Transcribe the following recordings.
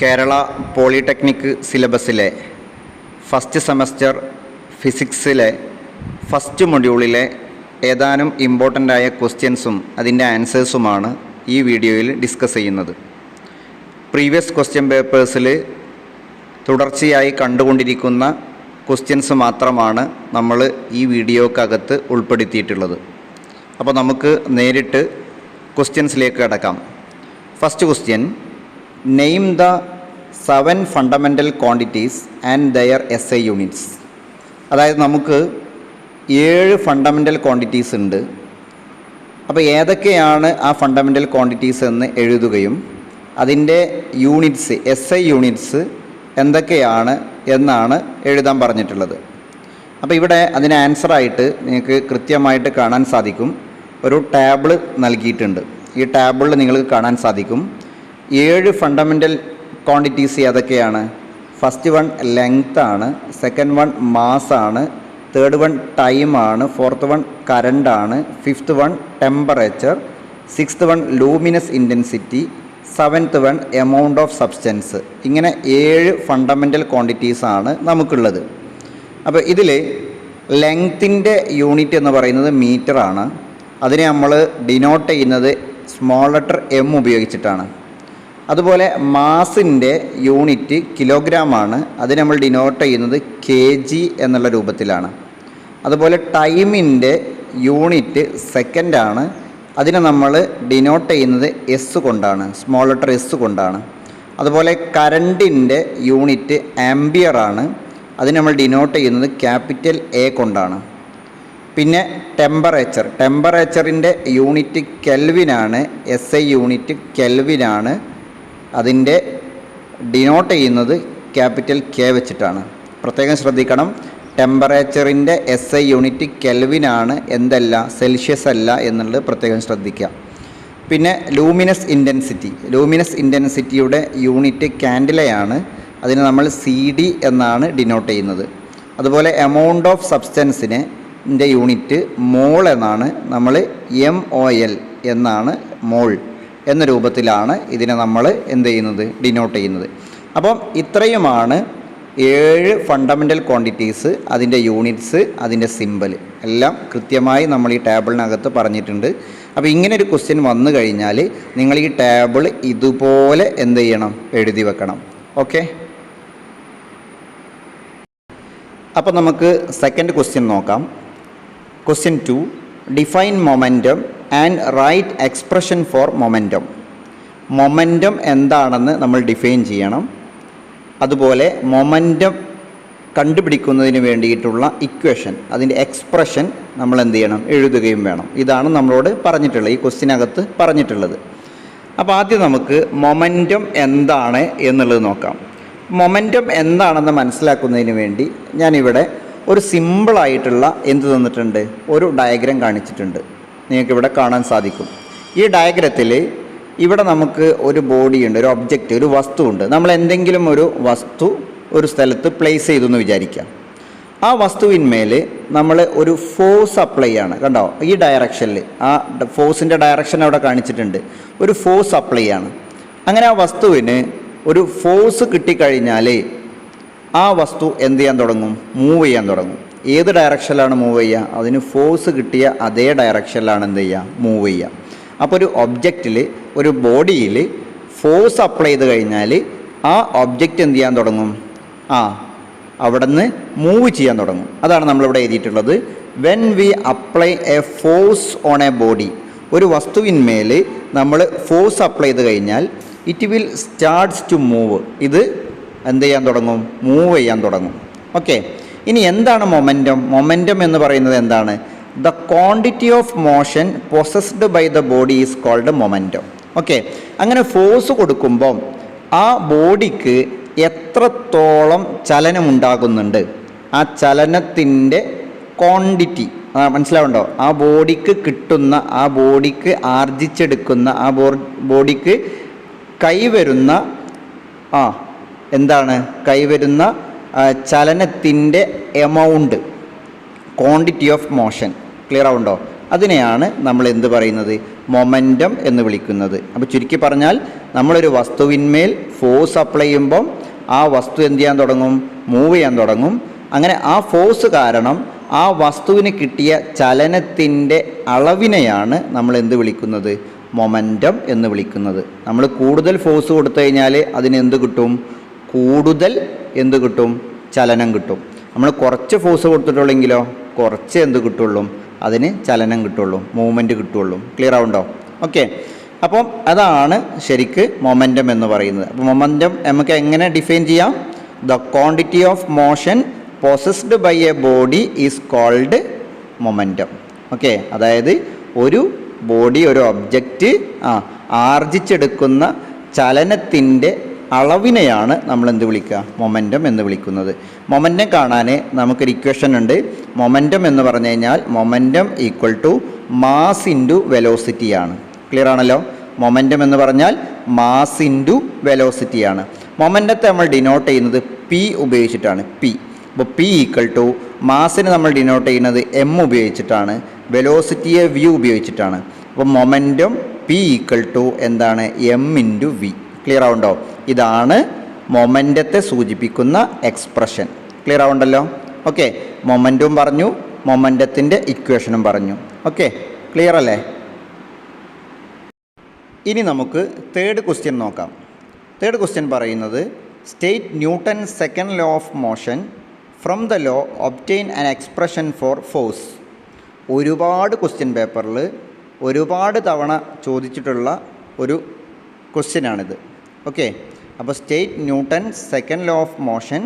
Kerala polytechnic സിലബസിലെ first semester ഫിസിക്സിലെ first മൊഡ്യൂളിലെ ഏതാനും ഇമ്പോർട്ടൻ്റായ ക്വസ്റ്റ്യൻസും അതിൻ്റെ ആൻസേഴ്സുമാണ് ഈ വീഡിയോയിൽ ഡിസ്കസ് ചെയ്യുന്നത്. പ്രീവിയസ് ക്വസ്റ്റ്യൻ പേപ്പേഴ്സിൽ തുടർച്ചയായി കണ്ടുകൊണ്ടിരിക്കുന്ന ക്വസ്റ്റ്യൻസ് മാത്രമാണ് നമ്മൾ ഈ വീഡിയോക്കകത്ത് ഉൾപ്പെടുത്തിയിട്ടുള്ളത്. അപ്പോൾ നമുക്ക് നേരിട്ട് ക്വസ്റ്റ്യൻസിലേക്ക് കടക്കാം. First question, name the 7 fundamental quantities and their SI units. അതായത് നമുക്ക് 7 ഫണ്ടമെൻ്റൽ ക്വാണ്ടിറ്റീസ് ഉണ്ട്. അപ്പോൾ ഏതൊക്കെയാണ് ആ ഫണ്ടമെൻ്റൽ ക്വാണ്ടിറ്റീസ് എന്ന് എഴുതുകയും അതിൻ്റെ യൂണിറ്റ്സ് SI യൂണിറ്റ്സ് എന്തൊക്കെയാണ് എന്നാണ് എഴുതാൻ പറഞ്ഞിട്ടുള്ളത്. അപ്പോൾ ഇവിടെ അതിന് ആൻസറായിട്ട് നിങ്ങൾക്ക് കൃത്യമായിട്ട് കാണാൻ സാധിക്കും. ഒരു ടാബിൾ നൽകിയിട്ടുണ്ട്. ഈ ടാബിളിൽ നിങ്ങൾക്ക് കാണാൻ സാധിക്കും 7 ഫണ്ടമെൻ്റൽ ക്വാണ്ടിറ്റീസ് ഏതൊക്കെയാണ്. ഫസ്റ്റ് വൺ ലെങ്ത് ആണ്, സെക്കൻഡ് വൺ മാസ് ആണ്, തേർഡ് വൺ ടൈം ആണ്, ഫോർത്ത് വൺ കറണ്ട് ആണ്, fifth one temperature, sixth one luminous intensity, seventh one amount of substance. ഇങ്ങനെ 7 ഫണ്ടമെൻ്റൽ ക്വാണ്ടിറ്റീസ് ആണ് നമുക്കുള്ളത്. അപ്പോൾ ഇതിൽ ലെങ്ത്തിൻ്റെ യൂണിറ്റ് എന്ന് പറയുന്നത് മീറ്റർ ആണ്. അതിനെ നമ്മൾ ഡിനോട്ട് ചെയ്യുന്നത് സ്മോൾ ലെറ്റർ M ഉപയോഗിച്ചിട്ടാണ്. അതുപോലെ മാസിൻ്റെ യൂണിറ്റ് കിലോഗ്രാം ആണ്. അതിനെ നമ്മൾ ഡിനോട്ട് ചെയ്യുന്നത് kg എന്നുള്ള രൂപത്തിലാണ്. അതുപോലെ ടൈമിൻ്റെ യൂണിറ്റ് സെക്കൻഡാണ്. അതിനെ നമ്മൾ ഡിനോട്ട് ചെയ്യുന്നത് S കൊണ്ടാണ്, സ്മോൾ ലെറ്റർ S കൊണ്ടാണ്. അതുപോലെ കറണ്ടിൻ്റെ യൂണിറ്റ് ആംബിയർ ആണ്. അതിനെ നമ്മൾ ഡിനോട്ട് ചെയ്യുന്നത് ക്യാപിറ്റൽ A കൊണ്ടാണ്. പിന്നെ ടെമ്പറേച്ചറിൻ്റെ യൂണിറ്റ് കെൽവിനാണ്, SI യൂണിറ്റ് കെൽവിനാണ്. അതിൻ്റെ ഡിനോട്ട് ചെയ്യുന്നത് ക്യാപിറ്റൽ K വെച്ചിട്ടാണ്. പ്രത്യേകം ശ്രദ്ധിക്കണം, ടെമ്പറേച്ചറിൻ്റെ SI യൂണിറ്റ് കെൽവിനാണ്, എന്തല്ല സെൽഷ്യസ് അല്ല എന്നുള്ളത് പ്രത്യേകം ശ്രദ്ധിക്കുക. പിന്നെ ലൂമിനസ് ഇൻറ്റൻസിറ്റിയുടെ യൂണിറ്റ് കാൻഡിലയാണ്. അതിന് നമ്മൾ CD എന്നാണ് ഡിനോട്ട് ചെയ്യുന്നത്. അതുപോലെ എമൗണ്ട് ഓഫ് സബ്സ്റ്റൻസിനെ യൂണിറ്റ് മോൾ എന്നാണ്. നമ്മൾ MOL എന്നാണ്, മോൾ എന്ന രൂപത്തിലാണ് ഇതിനെ നമ്മൾ എന്ത് ചെയ്യുന്നത്, ഡിനോട്ട് ചെയ്യുന്നത്. അപ്പം ഇത്രയുമാണ് 7 ഫണ്ടമെൻ്റൽ ക്വാണ്ടിറ്റീസ്, അതിൻ്റെ യൂണിറ്റ്സ്, അതിൻ്റെ സിമ്പൽ എല്ലാം കൃത്യമായി നമ്മൾ ഈ ടേബിളിനകത്ത് പറഞ്ഞിട്ടുണ്ട്. അപ്പോൾ ഇങ്ങനെ ഒരു ക്വസ്റ്റ്യൻ വന്നു കഴിഞ്ഞാൽ നിങ്ങൾ ഈ ടേബിൾ ഇതുപോലെ എന്ത് ചെയ്യണം, എഴുതി വെക്കണം. ഓക്കെ. അപ്പോൾ നമുക്ക് സെക്കൻഡ് ക്വസ്റ്റ്യൻ നോക്കാം. Question 2, define momentum and write expression for momentum. Momentum എന്താണെന്ന് നമ്മൾ ഡിഫൈൻ ചെയ്യണം. അതുപോലെ മൊമെൻറ്റം കണ്ടുപിടിക്കുന്നതിന് വേണ്ടിയിട്ടുള്ള ഇക്വേഷൻ, അതിൻ്റെ എക്സ്പ്രഷൻ നമ്മൾ എന്ത് ചെയ്യണം, എഴുതുകയും വേണം. ഇതാണ് നമ്മളോട് പറഞ്ഞിട്ടുള്ളത്, ഈ ക്വസ്റ്റ്യനകത്ത് പറഞ്ഞിട്ടുള്ളത്. അപ്പോൾ ആദ്യം നമുക്ക് മൊമെൻറ്റം എന്താണ് എന്നുള്ളത് നോക്കാം. മൊമെൻറ്റം എന്താണെന്ന് മനസ്സിലാക്കുന്നതിന് വേണ്ടി ഞാനിവിടെ ഒരു സിമ്പിളായിട്ടുള്ള എന്ത് തന്നിട്ടുണ്ട്, ഒരു ഡയഗ്രം കാണിച്ചിട്ടുണ്ട്. നിങ്ങൾക്കിവിടെ കാണാൻ സാധിക്കും. ഈ ഡയഗ്രത്തിൽ ഇവിടെ നമുക്ക് ഒരു ബോഡിയുണ്ട്, ഒരു ഒബ്ജക്റ്റ്, ഒരു വസ്തുവുണ്ട്. നമ്മൾ എന്തെങ്കിലും ഒരു വസ്തു ഒരു സ്ഥലത്ത് പ്ലേസ് ചെയ്തു എന്ന് വിചാരിക്കാം. ആ വസ്തുവിന്മേൽ നമ്മൾ ഒരു ഫോഴ്സ് അപ്ലൈ ആണ്. കണ്ടോ, ഈ ഡയറക്ഷനിൽ ആ ഫോഴ്സിൻ്റെ ഡയറക്ഷൻ അവിടെ കാണിച്ചിട്ടുണ്ട്. ഒരു ഫോഴ്സ് അപ്ലൈ ആണ്. അങ്ങനെ ആ വസ്തുവിന് ഒരു ഫോഴ്സ് കിട്ടിക്കഴിഞ്ഞാൽ ആ വസ്തു എന്ത് ചെയ്യാൻ തുടങ്ങും, മൂവ് ചെയ്യാൻ തുടങ്ങും. ഏത് ഡയറക്ഷനിലാണ് മൂവ് ചെയ്യുക, അതിന് ഫോഴ്സ് കിട്ടിയ അതേ ഡയറക്ഷനിലാണ് എന്ത് ചെയ്യുക, മൂവ് ചെയ്യുക. അപ്പോൾ ഒരു ഒബ്ജക്റ്റിൽ, ഒരു ബോഡിയിൽ ഫോഴ്സ് അപ്ലൈ ചെയ്ത് കഴിഞ്ഞാൽ ആ ഒബ്ജക്റ്റ് എന്ത് ചെയ്യാൻ തുടങ്ങും, അവിടെ നിന്ന് മൂവ് ചെയ്യാൻ തുടങ്ങും. അതാണ് നമ്മളിവിടെ എഴുതിയിട്ടുള്ളത്. When we apply a force on a body, ഒരു വസ്തുവിന്മേൽ നമ്മൾ ഫോഴ്സ് അപ്ലൈ ചെയ്ത് കഴിഞ്ഞാൽ it will starts to move. ഇത് എന്ത് ചെയ്യാൻ തുടങ്ങും, മൂവ് ചെയ്യാൻ തുടങ്ങും. ഓക്കെ. ഇനി എന്താണ് മൊമെൻറ്റം? മൊമെൻറ്റം എന്ന് പറയുന്നത് എന്താണ്? The quantity of motion possessed by the body is called momentum. Okay. അങ്ങനെ ഫോഴ്സ് കൊടുക്കുമ്പം ആ ബോഡിക്ക് എത്രത്തോളം ചലനമുണ്ടാകുന്നുണ്ട്, ആ ചലനത്തിൻ്റെ ക്വാണ്ടിറ്റി മനസ്സിലാവുണ്ടോ? ആ ബോഡിക്ക് കിട്ടുന്ന, ആ ബോഡിക്ക് ആർജിച്ചെടുക്കുന്ന, ആ ബോഡിക്ക് കൈവരുന്ന എന്താണ്, കൈവരുന്ന ചലനത്തിൻ്റെ amount, quantity of motion. Clear ആവുണ്ടോ? അതിനെയാണ് നമ്മൾ എന്ത് പറയുന്നത്, മൊമെൻറ്റം എന്ന് വിളിക്കുന്നത്. അപ്പോൾ ചുരുക്കി പറഞ്ഞാൽ നമ്മളൊരു വസ്തുവിന്മേൽ ഫോഴ്സ് അപ്ലൈ ചെയ്യുമ്പം ആ വസ്തു എന്ത് ചെയ്യാൻ തുടങ്ങും, മൂവ് ചെയ്യാൻ തുടങ്ങും. അങ്ങനെ ആ ഫോഴ്സ് കാരണം ആ വസ്തുവിന് കിട്ടിയ ചലനത്തിൻ്റെ അളവിനെയാണ് നമ്മൾ എന്ത് വിളിക്കുന്നത്, മൊമെൻറ്റം എന്ന് വിളിക്കുന്നത്. നമ്മൾ കൂടുതൽ ഫോഴ്സ് കൊടുത്തു കഴിഞ്ഞാൽ അതിനെന്ത് കിട്ടും, കൂടുതൽ എന്ത് കിട്ടും, ചലനം കിട്ടും. നമ്മൾ കുറച്ച് ഫോഴ്സ് കൊടുത്തിട്ടുള്ളെങ്കിലോ കുറച്ച് എന്ത് കിട്ടുള്ളൂ, അതിന് ചലനം കിട്ടുള്ളൂ, മൂവ്മെൻറ്റ് കിട്ടുള്ളൂ. ക്ലിയർ ആവുണ്ടോ? ഓക്കെ, അപ്പം അതാണ് ശരിക്ക് മൊമെൻറ്റം എന്ന് പറയുന്നത്. അപ്പോൾ മൊമെൻറ്റം നമുക്ക് എങ്ങനെ ഡിഫൈൻ ചെയ്യാം? The quantity of motion possessed by a body is called momentum. Okay, അതായത് ഒരു ബോഡി, ഒരു ഒബ്ജക്റ്റ് ആർജിച്ചെടുക്കുന്ന ചലനത്തിൻ്റെ അളവിനെയാണ് നമ്മൾ എന്ത് വിളിക്കുക, മൊമെൻറ്റം എന്ന് വിളിക്കുന്നത്. മൊമെൻറ്റം കാണാൻ നമുക്കൊരു ഇക്വേഷൻ ഉണ്ട്. മൊമെൻറ്റം എന്ന് പറഞ്ഞു കഴിഞ്ഞാൽ momentum equal to mass into വെലോസിറ്റിയാണ്. ക്ലിയർ ആണല്ലോ? മൊമെൻറ്റം എന്ന് പറഞ്ഞാൽ മാസ് ഇൻറ്റു വെലോസിറ്റിയാണ്. മൊമെൻറ്റത്തെ നമ്മൾ ഡിനോട്ട് ചെയ്യുന്നത് പി ഉപയോഗിച്ചിട്ടാണ്. പി, അപ്പോൾ പി ഈക്വൽ ടു മാസിന് നമ്മൾ ഡിനോട്ട് ചെയ്യുന്നത് എം ഉപയോഗിച്ചിട്ടാണ്, വെലോസിറ്റിയെ വി ഉപയോഗിച്ചിട്ടാണ്. അപ്പോൾ മൊമെൻറ്റം പി ഈക്വൽ ടു എന്താണ്, എം ഇൻറ്റു വി. ക്ലിയർ ആവുണ്ടോ? ഇതാണ് മൊമെൻറ്റത്തെ സൂചിപ്പിക്കുന്ന എക്സ്പ്രഷൻ. ക്ലിയർ ആവുണ്ടല്ലോ? ഓക്കെ, മൊമെൻറ്റും പറഞ്ഞു, മൊമെൻറ്റത്തിൻ്റെ ഇക്വേഷനും പറഞ്ഞു. ഓക്കെ, ക്ലിയർ അല്ലേ? ഇനി നമുക്ക് തേർഡ് ക്വസ്റ്റ്യൻ നോക്കാം. തേർഡ് ക്വസ്റ്റ്യൻ പറയുന്നത് state Newton second law of motion from the law obtain an expression for force. ഒരുപാട് ക്വസ്റ്റ്യൻ പേപ്പറിൽ ഒരുപാട് തവണ ചോദിച്ചിട്ടുള്ള ഒരു ക്വസ്റ്റ്യനാണിത്. ഓക്കെ, അപ്പോൾ state Newton second law of motion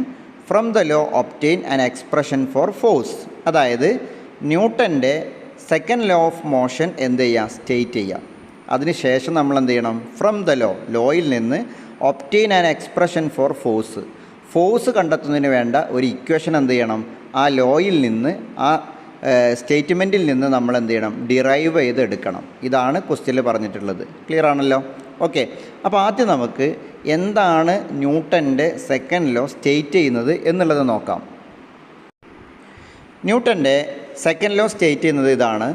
from the law obtain an expression for force. അതായത് ന്യൂട്ടൻ്റെ സെക്കൻഡ് ലോ ഓഫ് മോഷൻ എന്ത് ചെയ്യുക, സ്റ്റേറ്റ് ചെയ്യുക. അതിനുശേഷം നമ്മൾ എന്ത് ചെയ്യണം, ഫ്രം ദ ലോ, ലോയിൽ നിന്ന് obtain an expression for force, force കണ്ടെത്തുന്നതിന് വേണ്ട ഒരു ഇക്വേഷൻ എന്ത് ചെയ്യണം, ആ ലോയിൽ നിന്ന്, ആ സ്റ്റേറ്റ്മെൻറ്റിൽ നിന്ന് നമ്മൾ എന്ത് ചെയ്യണം, ഡിറൈവ് ചെയ്തെടുക്കണം. ഇതാണ് ക്വസ്റ്റ്യനിൽ പറഞ്ഞിട്ടുള്ളത്. ക്ലിയർ ആണല്ലോ? ഓക്കെ, അപ്പോൾ ആദ്യം നമുക്ക് എന്താണ് ന്യൂട്ടൻ്റെ സെക്കൻഡ് ലോ സ്റ്റേറ്റ് ചെയ്യുന്നത് എന്നുള്ളത് നോക്കാം. ന്യൂട്ടൻ്റെ സെക്കൻഡ് ലോ സ്റ്റേറ്റ് ചെയ്യുന്നത് ഇതാണ്.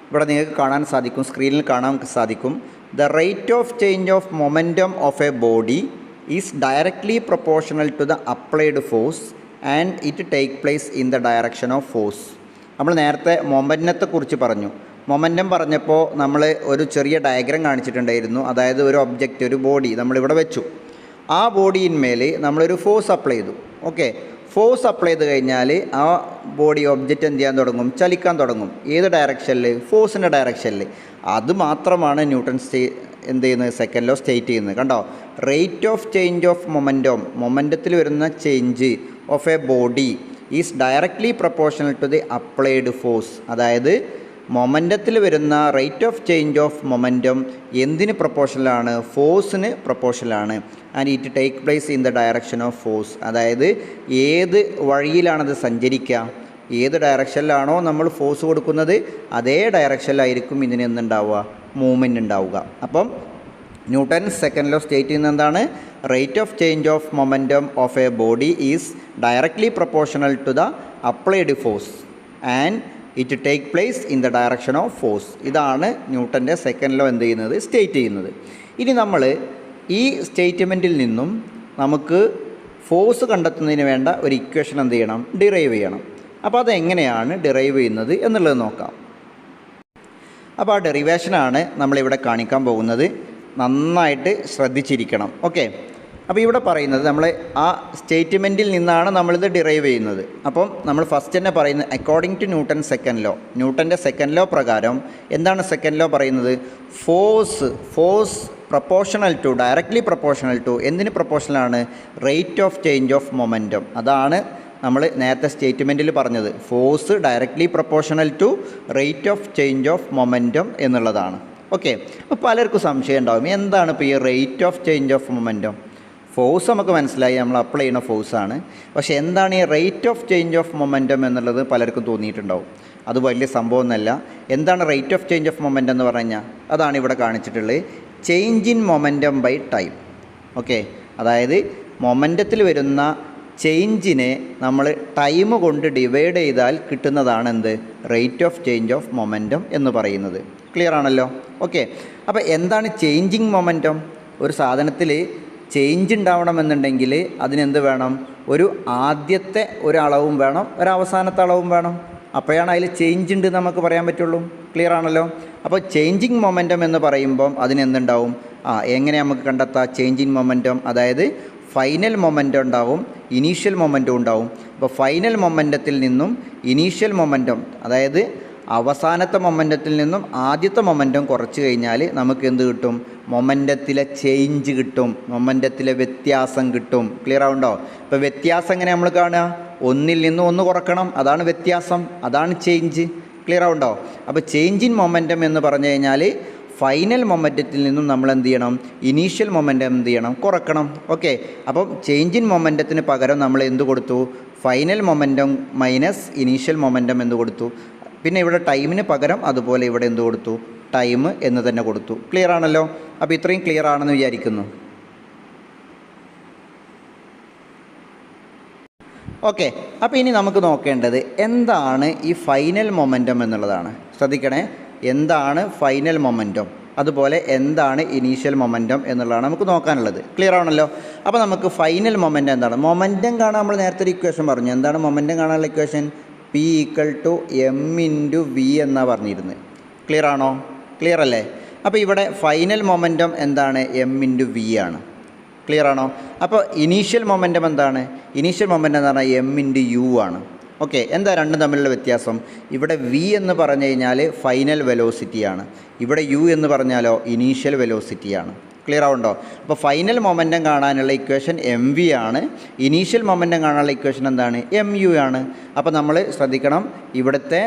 ഇവിടെ നിങ്ങൾക്ക് കാണാൻ സാധിക്കും, സ്ക്രീനിൽ കാണാൻ സാധിക്കും. The rate of change of momentum of a body is directly proportional to the applied force and it take place in the direction of force. നമ്മൾ നേരത്തെ മൊമെൻറ്റത്തെക്കുറിച്ച് പറഞ്ഞു. മൊമെൻറ്റം പറഞ്ഞപ്പോൾ നമ്മൾ ഒരു ചെറിയ ഡയഗ്രം കാണിച്ചിട്ടുണ്ടായിരുന്നു. അതായത് ഒരു ഒബ്ജക്റ്റ്, ഒരു ബോഡി നമ്മളിവിടെ വെച്ചു. ആ ബോഡിയിന്മേൽ നമ്മളൊരു ഫോഴ്സ് അപ്ലൈ ചെയ്തു. ഓക്കെ, ഫോഴ്സ് അപ്ലൈ ചെയ്ത് കഴിഞ്ഞാൽ ആ ബോഡി ഒബ്ജക്റ്റ് എന്ത് ചെയ്യാൻ തുടങ്ങും, ചലിക്കാൻ തുടങ്ങും. ഏത് ഡയറക്ഷനിൽ? ഫോഴ്സിൻ്റെ ഡയറക്ഷനിൽ. അത് മാത്രമാണ് ന്യൂട്ടൺ എന്ത് ചെയ്യുന്നത്, സെക്കൻഡ് ലോ സ്റ്റേറ്റ് ചെയ്യുന്നത്. കണ്ടോ, റേറ്റ് ഓഫ് ചേഞ്ച് ഓഫ് മൊമെൻറ്റത്തിൽ വരുന്ന change of a body is directly proportional to the applied force. അതായത് മൊമെൻറ്റത്തിൽ വരുന്ന rate of change of momentum എന്തിന് പ്രൊപ്പോർഷണലാണ്? ഫോഴ്സിന് പ്രൊപ്പോർഷണലാണ്. And it take place in the direction of force. അതായത് ഏത് വഴിയിലാണത് സഞ്ചരിക്കുക, ഏത് ഡയറക്ഷനിലാണോ നമ്മൾ ഫോഴ്സ് കൊടുക്കുന്നത് അതേ ഡയറക്ഷനിലായിരിക്കും ഇതിന് എന്തുണ്ടാവുക, മൂവ്മെൻറ്റ് ഉണ്ടാവുക. അപ്പം ന്യൂട്ടൺ സെക്കൻഡ് ലോ സ്റ്റേറ്റ് ചെയ്യുന്നത് എന്താണ്? Rate of change of momentum of a body is directly proportional to the applied force and it take place in the direction of force. ഇതാണ് ന്യൂട്ടൻ്റെ സെക്കൻഡ് ലോ എന്ത് ചെയ്യുന്നത്, state ചെയ്യുന്നത്. ഇനി നമ്മൾ ഈ സ്റ്റേറ്റ്മെൻറ്റിൽ നിന്നും നമുക്ക് ഫോഴ്സ് കണ്ടെത്തുന്നതിന് വേണ്ട ഒരു ഇക്വേഷൻ എന്ത് ചെയ്യണം, ഡിറൈവ് ചെയ്യണം. അപ്പോൾ അതെങ്ങനെയാണ് ഡിറൈവ് ചെയ്യുന്നത് എന്നുള്ളത് നോക്കാം. അപ്പോൾ ആ ഡെറിവേഷനാണ് നമ്മളിവിടെ കാണിക്കാൻ പോകുന്നത്. നന്നായിട്ട് ശ്രദ്ധിച്ചിരിക്കണം. ഓക്കെ, അപ്പോൾ ഇവിടെ പറയുന്നത് നമ്മൾ ആ സ്റ്റേറ്റ്മെൻറ്റിൽ നിന്നാണ് നമ്മളിത് ഡിറൈവ് ചെയ്യുന്നത്. അപ്പം നമ്മൾ ഫസ്റ്റ് തന്നെ പറയുന്നത് according to Newton second law. ന്യൂട്ടൻ്റെ സെക്കൻഡ് ലോ പ്രകാരം എന്താണ് സെക്കൻഡ് ലോ പറയുന്നത്? Force proportional to, directly proportional to, എന്തിന് പ്രൊപ്പോർഷണലാണ്? Rate of change of momentum. അതാണ് നമ്മൾ നേരത്തെ സ്റ്റേറ്റ്മെൻറ്റിൽ പറഞ്ഞത്. Force directly proportional to rate of change of momentum എന്നുള്ളതാണ്. ഓക്കെ, അപ്പോൾ പലർക്കും സംശയം ഉണ്ടാകും, എന്താണ് ഇപ്പോൾ ഈ rate of change of momentum? Force നമുക്ക് മനസ്സിലായി, നമ്മൾ അപ്ലൈ ചെയ്യുന്ന ഫോഴ്സാണ്. പക്ഷേ എന്താണ് ഈ rate of change of momentum എന്നുള്ളത് പലർക്കും തോന്നിയിട്ടുണ്ടാവും. അത് വലിയ സംഭവമൊന്നുമല്ല. എന്താണ് rate of change of momentum എന്ന് പറഞ്ഞു കഴിഞ്ഞാൽ അതാണ് ഇവിടെ കാണിച്ചിട്ടുള്ളത്. Change in momentum by time. Okay, അതായത് മൊമെൻറ്റത്തിൽ വരുന്ന ചേഞ്ചിനെ നമ്മൾ ടൈം കൊണ്ട് ഡിവൈഡ് ചെയ്താൽ കിട്ടുന്നതാണ് എന്ത് rate of change of momentum എന്ന് പറയുന്നത്. ക്ലിയർ ആണല്ലോ? ഓക്കെ. അപ്പോൾ എന്താണ് ചേഞ്ചിങ് മൊമെൻറ്റം? ഒരു സാധനത്തിൽ ചേഞ്ച് ഉണ്ടാവണമെന്നുണ്ടെങ്കിൽ അതിനെന്ത് വേണം? ഒരു ആദ്യത്തെ ഒരു അളവും വേണം, ഒരു അവസാനത്തെ അളവും വേണം. അപ്പോഴാണ് അതിൽ ചേഞ്ച് ഉണ്ട് നമുക്ക് പറയാൻ പറ്റുള്ളൂ. ക്ലിയർ ആണല്ലോ? അപ്പോൾ ചേഞ്ചിങ് മൊമെൻറ്റം എന്ന് പറയുമ്പം അതിനെന്തുണ്ടാവും? എങ്ങനെ നമുക്ക് കണ്ടെത്താം ചേഞ്ചിങ് മൊമെൻറ്റം? അതായത് ഫൈനൽ മൊമെൻറ്റം ഉണ്ടാവും, ഇനീഷ്യൽ മൊമെൻറ്റം ഉണ്ടാവും. അപ്പോൾ ഫൈനൽ മൊമെൻറ്റത്തിൽ നിന്നും ഇനീഷ്യൽ മൊമെൻറ്റം, അതായത് അവസാനത്തെ മൊമെൻറ്റത്തിൽ നിന്നും ആദ്യത്തെ മൊമെൻറ്റം കുറച്ച് കഴിഞ്ഞാൽ നമുക്ക് എന്ത് കിട്ടും? മൊമെൻറ്റത്തിലെ ചേഞ്ച് കിട്ടും, മൊമെൻറ്റത്തിലെ വ്യത്യാസം കിട്ടും. ക്ലിയർ ആവുണ്ടോ? ഇപ്പോൾ വ്യത്യാസം എങ്ങനെ നമ്മൾ കാണുക? ഒന്നിൽ നിന്ന് ഒന്ന് കുറക്കണം, അതാണ് വ്യത്യാസം, അതാണ് ചേഞ്ച്. ക്ലിയർ ആവുണ്ടോ? അപ്പോൾ ചേഞ്ച് ഇൻ മൊമെൻറ്റം എന്ന് പറഞ്ഞു കഴിഞ്ഞാൽ ഫൈനൽ മൊമെൻറ്റത്തിൽ നിന്നും നമ്മൾ എന്ത് ചെയ്യണം? ഇനീഷ്യൽ മൊമെൻറ്റം എന്ത് ചെയ്യണം? കുറക്കണം. ഓക്കെ. അപ്പം ചേഞ്ച് ഇൻ മൊമെൻറ്റത്തിന് പകരം നമ്മൾ എന്ത് കൊടുത്തു? Final momentum minus initial momentum എന്ന് കൊടുത്തു. പിന്നെ ഇവിടെ ടൈമിന് പകരം അതുപോലെ ഇവിടെ എന്ത് കൊടുത്തു? ടൈം എന്ന് തന്നെ കൊടുത്തു. ക്ലിയർ ആണല്ലോ? അപ്പോൾ ഇത്രയും ക്ലിയർ ആണെന്ന് വിചാരിക്കുന്നു. ഓക്കെ. അപ്പോൾ ഇനി നമുക്ക് നോക്കേണ്ടത് എന്താണ് ഈ ഫൈനൽ മൊമെൻറ്റം എന്നുള്ളതാണ്. ശ്രദ്ധിക്കണേ, എന്താണ് ഫൈനൽ മൊമെൻറ്റം, അതുപോലെ എന്താണ് ഇനീഷ്യൽ മൊമെൻറ്റം എന്നുള്ളതാണ് നമുക്ക് നോക്കാനുള്ളത്. ക്ലിയർ ആണല്ലോ? അപ്പോൾ നമുക്ക് ഫൈനൽ മൊമെൻറ്റം എന്താണ്? മൊമെൻറ്റം കാണാൻ നമ്മൾ നേരത്തെ ഒരു ഇക്വേഷൻ പറഞ്ഞു. എന്താണ് മൊമെൻറ്റം കാണാനുള്ള ഇക്വേഷൻ? P = m/v എന്നാണ് പറഞ്ഞിരുന്നത്. ക്ലിയർ ആണോ? ക്ലിയർ അല്ലേ? അപ്പോൾ ഇവിടെ ഫൈനൽ മൊമെൻറ്റം എന്താണ്? m/v ആണ്. ക്ലിയർ ആണോ? അപ്പോൾ ഇനീഷ്യൽ മൊമെൻറ്റം എന്താണ്? ഇനീഷ്യൽ മൊമെൻറ്റം എന്ന് പറഞ്ഞാൽ m/u ആണ്. ഓക്കെ. എന്താ രണ്ടും തമ്മിലുള്ള വ്യത്യാസം? ഇവിടെ v എന്ന് പറഞ്ഞു കഴിഞ്ഞാൽ ഫൈനൽ വെലോസിറ്റിയാണ്, ഇവിടെ u എന്ന് പറഞ്ഞാലോ ഇനീഷ്യൽ വെലോസിറ്റിയാണ്. ക്ലിയർ ആവുണ്ടോ? അപ്പോൾ ഫൈനൽ മൊമെൻറ്റം കാണാനുള്ള ഇക്വേഷൻ mv ആണ്, ഇനീഷ്യൽ മൊമെൻറ്റം കാണാനുള്ള ഇക്വേഷൻ എന്താണ്? mu ആണ്. അപ്പോൾ നമ്മൾ ശ്രദ്ധിക്കണം, ഇവിടുത്തെ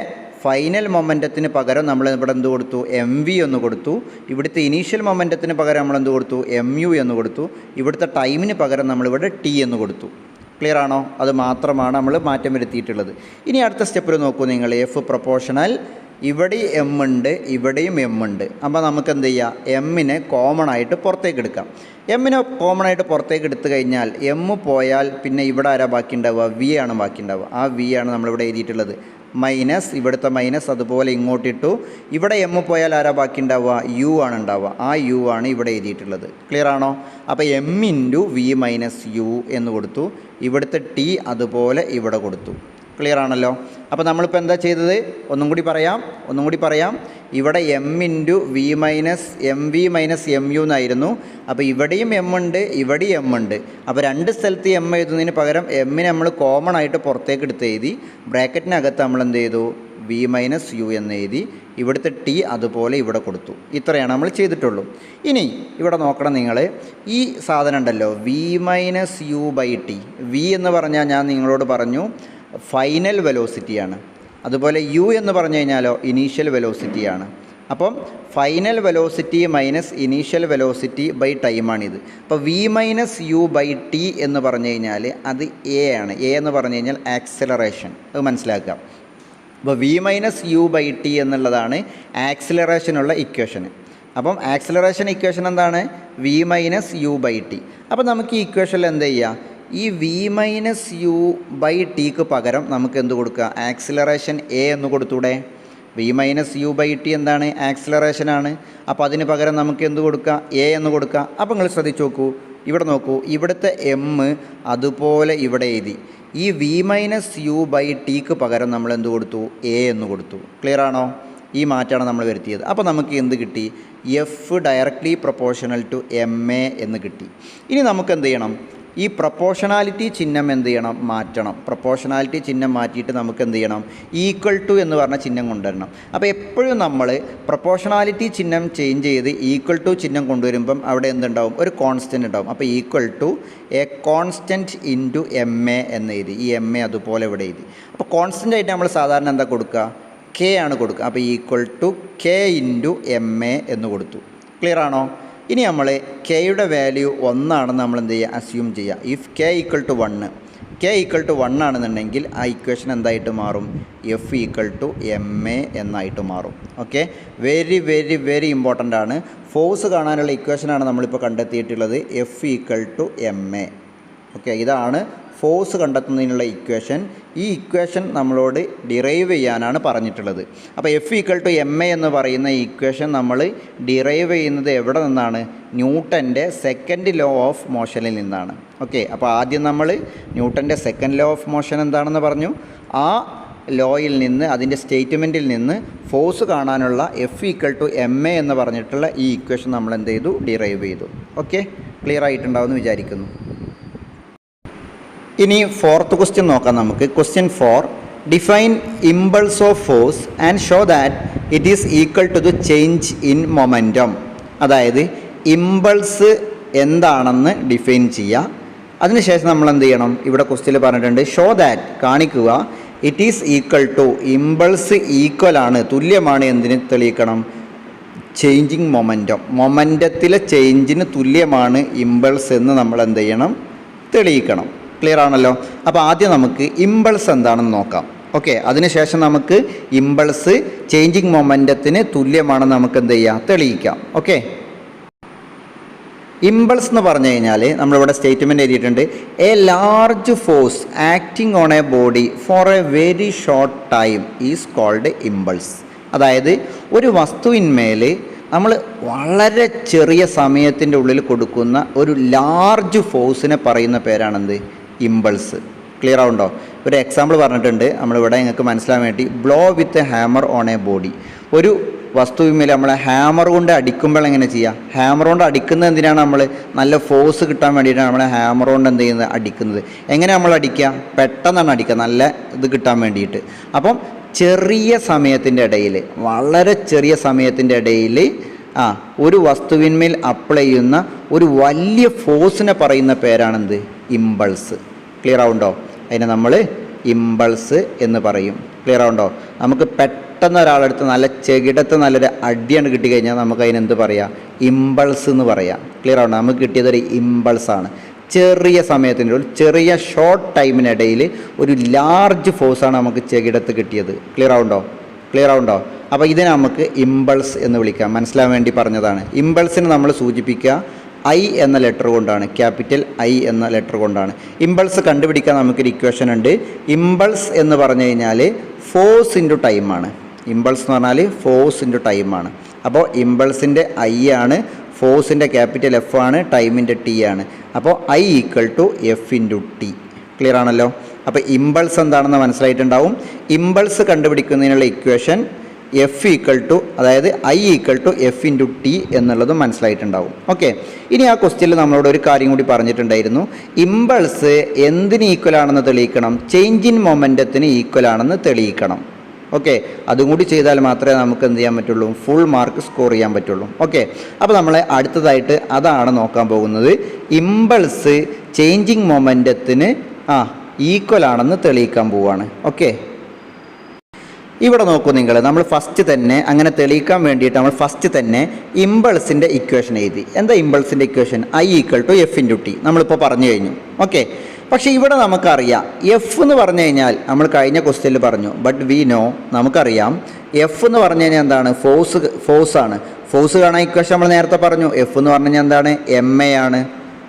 ഫൈനൽ മൊമെൻറ്റത്തിന് പകരം നമ്മൾ ഇവിടെ എന്ത് കൊടുത്തു? mv എന്ന് കൊടുത്തു. ഇവിടുത്തെ ഇനീഷ്യൽ മൊമെൻറ്റത്തിന് പകരം നമ്മൾ എന്ത് കൊടുത്തു? mu എന്ന് കൊടുത്തു. ഇവിടുത്തെ ടൈമിന് പകരം നമ്മളിവിടെ t എന്ന് കൊടുത്തു. ക്ലിയർ ആണോ? അത് മാത്രമാണ് നമ്മൾ മാറ്റം വരുത്തിയിട്ടുള്ളത്. ഇനി അടുത്ത സ്റ്റെപ്പിൽ നോക്കൂ നിങ്ങൾ. എഫ് പ്രൊപ്പോർഷണൽ, ഇവിടെ എം ഉണ്ട്, ഇവിടെയും എം ഉണ്ട്. അപ്പോൾ നമുക്ക് എന്ത് ചെയ്യാം? എമ്മിനെ കോമൺ ആയിട്ട് പുറത്തേക്ക് എടുക്കാം. എമ്മിനെ കോമൺ ആയിട്ട് പുറത്തേക്ക് എടുത്തു കഴിഞ്ഞാൽ എം പോയാൽ പിന്നെ ഇവിടെ ആരാ ബാക്കി ഉണ്ടാവുക? വി ആണ് ബാക്കി ഉണ്ടാവുക. ആ വി ആണ് നമ്മളിവിടെ എഴുതിയിട്ടുള്ളത്. മൈനസ്, ഇവിടുത്തെ മൈനസ് അതുപോലെ ഇങ്ങോട്ടിട്ടു. ഇവിടെ എം പോയാൽ ആരാ ബാക്കി ഉണ്ടാവുക? യു ആണ് ഉണ്ടാവുക. ആ യു ആണ് ഇവിടെ എഴുതിയിട്ടുള്ളത്. ക്ലിയർ ആണോ? അപ്പോൾ m/v-u എന്ന് കൊടുത്ു. ഇവിടുത്തെ ടി അതുപോലെ ഇവിടെ കൊടുത്തു. ക്ലിയർ ആണല്ലോ? അപ്പോൾ നമ്മളിപ്പോൾ എന്താ ചെയ്തത്? ഒന്നും കൂടി പറയാം. ഇവിടെ m/v-mu എന്നായിരുന്നു. അപ്പോൾ ഇവിടെയും എം ഉണ്ട്, ഇവിടെയും എം ഉണ്ട്. അപ്പോൾ രണ്ട് സ്ഥലത്ത് എം എഴുതുന്നതിന് പകരം എമ്മിനെ നമ്മൾ കോമൺ ആയിട്ട് പുറത്തേക്ക് എടുത്ത് എഴുതി. ബ്രാക്കറ്റിനകത്ത് നമ്മൾ എന്ത് ചെയ്തു? v-u എന്ന് എഴുതി. ഇവിടുത്തെ ടി അതുപോലെ ഇവിടെ കൊടുത്തു. ഇത്രയാണ് നമ്മൾ ചെയ്തിട്ടുള്ളൂ. ഇനി ഇവിടെ നോക്കണം നിങ്ങൾ, ഈ സാധനം ഉണ്ടല്ലോ v-u/t. v എന്ന് പറഞ്ഞാൽ ഞാൻ നിങ്ങളോട് പറഞ്ഞു ഫൈനൽ വെലോസിറ്റിയാണ്. അതുപോലെ യു എന്ന് പറഞ്ഞു കഴിഞ്ഞാലോ ഇനീഷ്യൽ വെലോസിറ്റിയാണ്. അപ്പം final velocity minus initial velocity by ടൈമാണിത്. അപ്പോൾ v-u/t എന്ന് പറഞ്ഞു കഴിഞ്ഞാൽ അത് എ ആണ്. എ എന്ന് പറഞ്ഞു കഴിഞ്ഞാൽ ആക്സിലറേഷൻ. അത് മനസ്സിലാക്കുക. അപ്പോൾ v-u/t എന്നുള്ളതാണ് ആക്സിലറേഷനുള്ള ഇക്വേഷൻ. അപ്പം ആക്സിലറേഷൻ ഇക്വേഷൻ എന്താണ്? v-u/t. അപ്പോൾ നമുക്ക് ഈ ഇക്വേഷനിൽ എന്ത് ചെയ്യാം? ഈ v-u/tക്ക് പകരം നമുക്ക് എന്ത് കൊടുക്കുക? ആക്സിലറേഷൻ എ എന്ന് കൊടുത്തൂടെ? v-u/t എന്താണ്? ആക്സിലറേഷനാണ്. അപ്പോൾ അതിന് പകരം നമുക്ക് എന്ത് കൊടുക്കുക? എ എന്ന് കൊടുക്കുക. അപ്പോൾ നിങ്ങൾ ശ്രദ്ധിച്ച് നോക്കൂ, ഇവിടെ നോക്കൂ, ഇവിടുത്തെ എം അതുപോലെ ഇവിടെ എഴുതി. ഈ v-u/tക്ക് പകരം നമ്മൾ എന്ത് കൊടുത്തു? എ എന്ന് കൊടുത്തു. ക്ലിയർ ആണോ? ഈ മാറ്റമാണ് നമ്മൾ വരുത്തിയത്. അപ്പോൾ നമുക്ക് എന്ത് കിട്ടി? F directly proportional to M A എന്ന് കിട്ടി. ഇനി നമുക്ക് എന്ത് ചെയ്യണം? ഈ പ്രൊപ്പോർഷണാലിറ്റി ചിഹ്നം എന്ത് ചെയ്യണം? മാറ്റണം. പ്രൊപ്പോർഷണാലിറ്റി ചിഹ്നം മാറ്റിയിട്ട് നമുക്ക് എന്ത് ചെയ്യണം? ഈക്വൽ ടു എന്ന് പറഞ്ഞ ചിഹ്നം കൊണ്ടുവരണം. അപ്പോൾ എപ്പോഴും നമ്മൾ പ്രൊപ്പോർഷണാലിറ്റി ചിഹ്നം ചേഞ്ച് ചെയ്ത് ഈക്വൽ ടു ചിഹ്നം കൊണ്ടുവരുമ്പം അവിടെ എന്തുണ്ടാവും? ഒരു കോൺസ്റ്റൻറ്റ് ഉണ്ടാവും. അപ്പോൾ equal to a constant into M A എന്ന് എഴുതി. ഈ എം എ അതുപോലെ ഇവിടെ എഴുതി. അപ്പോൾ കോൺസ്റ്റൻ്റ് ആയിട്ട് നമ്മൾ സാധാരണ എന്താ കൊടുക്കുക? കെ ആണ് കൊടുക്കുക. അപ്പോൾ equal to K into M A എന്ന് കൊടുത്തു. ക്ലിയർ ആണോ? ഇനി നമ്മൾ കെയുടെ വാല്യൂ 1 ആണെന്ന് നമ്മൾ എന്ത് ചെയ്യുക? അസ്യൂം ചെയ്യുക. If K equal to 1, K equal to 1 ആണെന്നുണ്ടെങ്കിൽ ആ ഇക്വേഷൻ എന്തായിട്ട് മാറും? F equal to M A എന്നായിട്ട് മാറും. Okay, very very very important ആണ്. ഫോഴ്സ് കാണാനുള്ള ഇക്വേഷനാണ് നമ്മളിപ്പോൾ കണ്ടെത്തിയിട്ടുള്ളത്. F equal to M A. Okay, ഇതാണ് ഫോഴ്സ് കണ്ടെത്തുന്നതിനുള്ള ഇക്വേഷൻ. ഈ ഇക്വേഷൻ നമ്മളോട് ഡിറൈവ് ചെയ്യാനാണ് പറഞ്ഞിട്ടുള്ളത്. അപ്പോൾ F=ma എന്ന് പറയുന്ന ഇക്വേഷൻ നമ്മൾ ഡിറൈവ് ചെയ്യുന്നത് എവിടെ നിന്നാണ്? ന്യൂട്ടൻ്റെ സെക്കൻഡ് ലോ ഓഫ് മോഷനിൽ നിന്നാണ്. ഓക്കെ, അപ്പോൾ ആദ്യം നമ്മൾ ന്യൂട്ടൻ്റെ സെക്കൻഡ് ലോ ഓഫ് മോഷൻ എന്താണെന്ന് പറഞ്ഞു. ആ ലോയിൽ നിന്ന്, അതിൻ്റെ സ്റ്റേറ്റ്മെൻറ്റിൽ നിന്ന് ഫോഴ്സ് കാണാനുള്ള F=ma എന്ന് പറഞ്ഞിട്ടുള്ള ഈ ഇക്വേഷൻ നമ്മൾ എന്ത് ചെയ്തു? ഡിറൈവ് ചെയ്തു. ഓക്കെ, ക്ലിയർ ആയിട്ടുണ്ടാവുമെന്ന് വിചാരിക്കുന്നു. ഇനി ഫോർത്ത് ക്വസ്റ്റ്യൻ നോക്കാം നമുക്ക്. Question 4, define impulse of force and show that it is equal to the change in momentum. അതായത് ഇമ്പൾസ് എന്താണെന്ന് ഡിഫൈൻ ചെയ്യുക. അതിനുശേഷം നമ്മൾ എന്ത് ചെയ്യണം? ഇവിടെ ക്വസ്റ്റ്യനിൽ പറഞ്ഞിട്ടുണ്ട് ഷോ ദാറ്റ്, കാണിക്കുക, it is equal to, impulse equal ആണ്, തുല്യമാണ്, എന്തിന് തെളിയിക്കണം? Changing momentum. മൊമെൻറ്റത്തിലെ ചേഞ്ചിന് തുല്യമാണ് ഇമ്പൾസ് എന്ന് നമ്മൾ എന്ത് ചെയ്യണം? തെളിയിക്കണം. ക്ലിയർ ആണല്ലോ? അപ്പോൾ ആദ്യം നമുക്ക് ഇമ്പൾസ് എന്താണെന്ന് നോക്കാം. ഓക്കെ, അതിനുശേഷം നമുക്ക് ഇമ്പൾസ് ചേഞ്ചിങ് മൊമെൻറ്റത്തിന് തുല്യമാണെന്ന് നമുക്ക് എന്ത് ചെയ്യാം? തെളിയിക്കാം. ഓക്കെ, ഇമ്പൾസ് എന്ന് പറഞ്ഞു കഴിഞ്ഞാൽ നമ്മളിവിടെ സ്റ്റേറ്റ്മെൻറ്റ് എഴുതിയിട്ടുണ്ട്. A large force acting on a body for a very short time is called impulse. അതായത് ഒരു വസ്തുവിന്മേൽ നമ്മൾ വളരെ ചെറിയ സമയത്തിൻ്റെ ഉള്ളിൽ കൊടുക്കുന്ന ഒരു ലാർജ് ഫോഴ്സിനെ പറയുന്ന പേരാണെന്ത്? ഇമ്പൾസ്. ക്ലിയർ ആവുണ്ടോ? ഒരു എക്സാമ്പിൾ പറഞ്ഞിട്ടുണ്ട് നമ്മളിവിടെ നിങ്ങൾക്ക് മനസ്സിലാൻ വേണ്ടി. Blow with a hammer on a body. ഒരു വസ്തുവിന്മേൽ നമ്മൾ ഹാമർ കൊണ്ട് അടിക്കുമ്പോൾ എങ്ങനെ ചെയ്യുക? ഹാമർ കൊണ്ട് അടിക്കുന്നത് എന്തിനാണ്? നമ്മൾ നല്ല ഫോഴ്സ് കിട്ടാൻ വേണ്ടിയിട്ടാണ് നമ്മൾ ഹാമർ കൊണ്ട് എന്ത് ചെയ്യുന്നത്? അടിക്കുന്നത്. എങ്ങനെ നമ്മൾ അടിക്കുക? പെട്ടെന്നാണ് അടിക്കുക, നല്ല ഇത് കിട്ടാൻ വേണ്ടിയിട്ട്. അപ്പം ചെറിയ സമയത്തിൻ്റെ ഇടയിൽ, വളരെ ചെറിയ സമയത്തിൻ്റെ ഇടയിൽ ഒരു വസ്തുവിന്മേൽ അപ്ലൈ ചെയ്യുന്ന ഒരു വലിയ ഫോഴ്സിനെ പറയുന്ന പേരാണെന്ത്? ഇമ്പൾസ്. ക്ലിയർ ആവുണ്ടോ? അതിനെ നമ്മൾ ഇമ്പൾസ് എന്ന് പറയും. ക്ലിയർ ആവുണ്ടോ? നമുക്ക് പെട്ടെന്ന് ഒരാളെടുത്ത് നല്ല ചെകിടത്ത് നല്ലൊരു അടിയാണ് കിട്ടിക്കഴിഞ്ഞാൽ നമുക്ക് അതിനെന്ത് പറയാം? ഇമ്പൾസ് എന്ന് പറയാം. ക്ലിയർ ആവുണ്ടോ? നമുക്ക് കിട്ടിയതൊരു ഇമ്പൾസാണ്. ചെറിയ സമയത്തിൻ്റെ ഒരു ചെറിയ ഷോർട്ട് ടൈമിനിടയിൽ ഒരു ലാർജ് ഫോഴ്സാണ് നമുക്ക് ചെകിടത്ത് കിട്ടിയത്. ക്ലിയർ ആവുണ്ടോ? ക്ലിയർ ആവുണ്ടോ? അപ്പോൾ ഇതിനെ നമുക്ക് ഇമ്പൾസ് എന്ന് വിളിക്കാം. മനസ്സിലാൻ വേണ്ടി പറഞ്ഞതാണ്. ഇമ്പൾസിന് നമ്മൾ സൂചിപ്പിക്കുക I എന്ന ലെറ്റർ കൊണ്ടാണ്, ക്യാപിറ്റൽ I എന്ന ലെറ്റർ കൊണ്ടാണ്. ഇമ്പൾസ് കണ്ടുപിടിക്കാൻ നമുക്കൊരു ഇക്വേഷൻ ഉണ്ട്. ഇമ്പൾസ് എന്ന് പറഞ്ഞു കഴിഞ്ഞാൽ ഫോഴ്സ് ഇൻറ്റു ടൈമാണ്. ഇമ്പൾസ് എന്ന് പറഞ്ഞാൽ ഫോഴ്സ് ഇൻറ്റു ടൈമാണ്. അപ്പോൾ ഇമ്പൾസിൻ്റെ I ആണ്, ഫോഴ്സിൻ്റെ ക്യാപിറ്റൽ F ആണ്, ടൈമിൻ്റെ T ആണ്. അപ്പോൾ I=F×T. ക്ലിയർ ആണല്ലോ? അപ്പോൾ ഇമ്പൾസ് എന്താണെന്ന് മനസ്സിലായിട്ടുണ്ടാവും. ഇമ്പൾസ് കണ്ടുപിടിക്കുന്നതിനുള്ള ഇക്വേഷൻ അതായത് I=F×T എന്നുള്ളതും മനസ്സിലായിട്ടുണ്ടാവും. ഓക്കെ, ഇനി ആ ക്വസ്റ്റ്യനിൽ നമ്മളോട് ഒരു കാര്യം കൂടി പറഞ്ഞിട്ടുണ്ടായിരുന്നു. ഇമ്പൾസ് എന്തിന് ഈക്വൽ ആണെന്ന് തെളിയിക്കണം? ചേഞ്ച് ഇൻ മൊമെൻറ്റത്തിന് ഈക്വൽ ആണെന്ന് തെളിയിക്കണം. ഓക്കെ, അതും കൂടി ചെയ്താൽ മാത്രമേ നമുക്ക് എന്ത് ചെയ്യാൻ പറ്റുള്ളൂ? ഫുൾ മാർക്ക് സ്കോർ ചെയ്യാൻ പറ്റുള്ളൂ. ഓക്കെ, അപ്പോൾ നമ്മൾ അടുത്തതായിട്ട് അതാണ് നോക്കാൻ പോകുന്നത്. ഇമ്പൾസ് ചേഞ്ചിങ് മൊമെൻറ്റത്തിന് ഈക്വൽ ആണെന്ന് തെളിയിക്കാൻ പോവുകയാണ്. ഓക്കെ, ഇവിടെ നോക്കൂ നിങ്ങൾ, നമ്മൾ ഫസ്റ്റ് തന്നെ അങ്ങനെ തെളിയിക്കാൻ വേണ്ടിയിട്ട് നമ്മൾ ഫസ്റ്റ് തന്നെ ഇമ്പൾസിൻ്റെ ഇക്വേഷൻ എഴുതി. എന്താ ഇമ്പൾസിൻ്റെ ഇക്വേഷൻ? I=F×T. നമ്മളിപ്പോൾ പറഞ്ഞു കഴിഞ്ഞു. ഓക്കെ, പക്ഷേ ഇവിടെ നമുക്കറിയാം എഫ് എന്ന് പറഞ്ഞു കഴിഞ്ഞാൽ നമ്മൾ കഴിഞ്ഞ ക്വസ്റ്റ്യനിൽ പറഞ്ഞു, ബട്ട് വി നോ, നമുക്കറിയാം എഫ് എന്ന് പറഞ്ഞു കഴിഞ്ഞാൽ എന്താണ്? ഫോഴ്സാണ്. ഫോഴ്സ് കാണാൻ ഇക്വേഷൻ നമ്മൾ നേരത്തെ പറഞ്ഞു. എഫ് എന്ന് പറഞ്ഞു കഴിഞ്ഞാൽ എന്താണ്? ma ആണ്.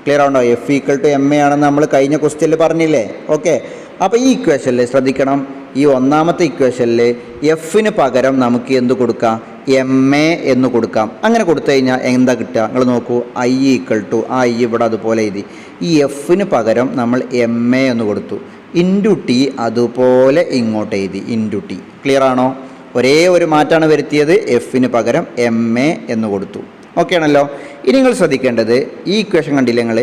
ക്ലിയർ ആണോ? F=ma ആണെന്ന് നമ്മൾ കഴിഞ്ഞ ക്വസ്റ്റ്യനിൽ പറഞ്ഞില്ലേ? ഓക്കെ, അപ്പോൾ ഈ ഇക്വേഷനിൽ ശ്രദ്ധിക്കണം. ഈ ഒന്നാമത്തെ ഇക്വേഷനിൽ എഫിന് പകരം നമുക്ക് എന്ത് കൊടുക്കാം? ma എന്ന് കൊടുക്കാം. അങ്ങനെ കൊടുത്തു കഴിഞ്ഞാൽ എന്താ കിട്ടുക? നിങ്ങൾ നോക്കൂ, I ഇവിടെ അതുപോലെ എഴുതി. ഈ എഫിന് പകരം നമ്മൾ ma എന്ന് കൊടുത്തു. × T അതുപോലെ ഇങ്ങോട്ട് എഴുതി × T. ക്ലിയർ ആണോ? ഒരേ ഒരു മാറ്റമാണ് വരുത്തിയത്. എഫിന് പകരം ma എന്ന് കൊടുത്തു. ഓക്കെ ആണല്ലോ? ഇനി നിങ്ങൾ ശ്രദ്ധിക്കേണ്ടത്, ഈ ഇക്വേഷൻ കണ്ടില്ലേ നിങ്ങൾ?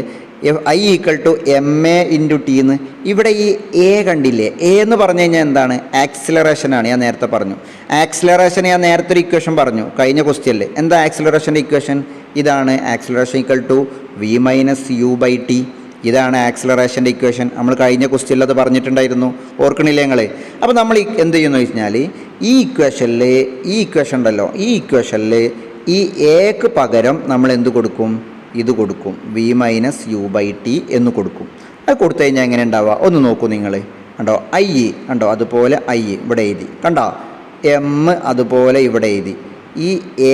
I=ma×T എന്ന്. ഇവിടെ ഈ എ കണ്ടില്ലേ? എ എന്ന് പറഞ്ഞു കഴിഞ്ഞാൽ എന്താണ്? ആക്സിലറേഷനാണ്. ഞാൻ നേരത്തെ പറഞ്ഞു ആക്സിലറേഷൻ. ഞാൻ നേരത്തെ ഒരു ഇക്വേഷൻ പറഞ്ഞു കഴിഞ്ഞ ക്വസ്റ്റ്യനിൽ. എന്താ ആക്സിലറേഷൻ്റെ ഇക്വേഷൻ? ഇതാണ്. Acceleration =V−u/T. ഇതാണ് ആക്സിലറേഷൻ്റെ ഇക്വേഷൻ. നമ്മൾ കഴിഞ്ഞ ക്വസ്റ്റ്യനിൽ അത് പറഞ്ഞിട്ടുണ്ടായിരുന്നു, ഓർക്കണില്ലേ നിങ്ങൾ? അപ്പോൾ നമ്മൾ എന്ത് ചെയ്യുന്നു വെച്ചാൽ ഈ ഇക്വേഷൻ ഉണ്ടല്ലോ, ഈ ഇക്വേഷനിൽ ഈ എക്ക് പകരം നമ്മൾ എന്ത് കൊടുക്കും? ഇത് കൊടുക്കും, V−u/T എന്ന് കൊടുക്കും. അത് കൊടുത്തു കഴിഞ്ഞാൽ എങ്ങനെ ഉണ്ടാവുക? ഒന്ന് നോക്കൂ നിങ്ങൾ. കണ്ടോ? കണ്ടോ? അതുപോലെ ഇവിടെ എഴുതി. കണ്ടോ? M അതുപോലെ ഇവിടെ എഴുതി. ഈ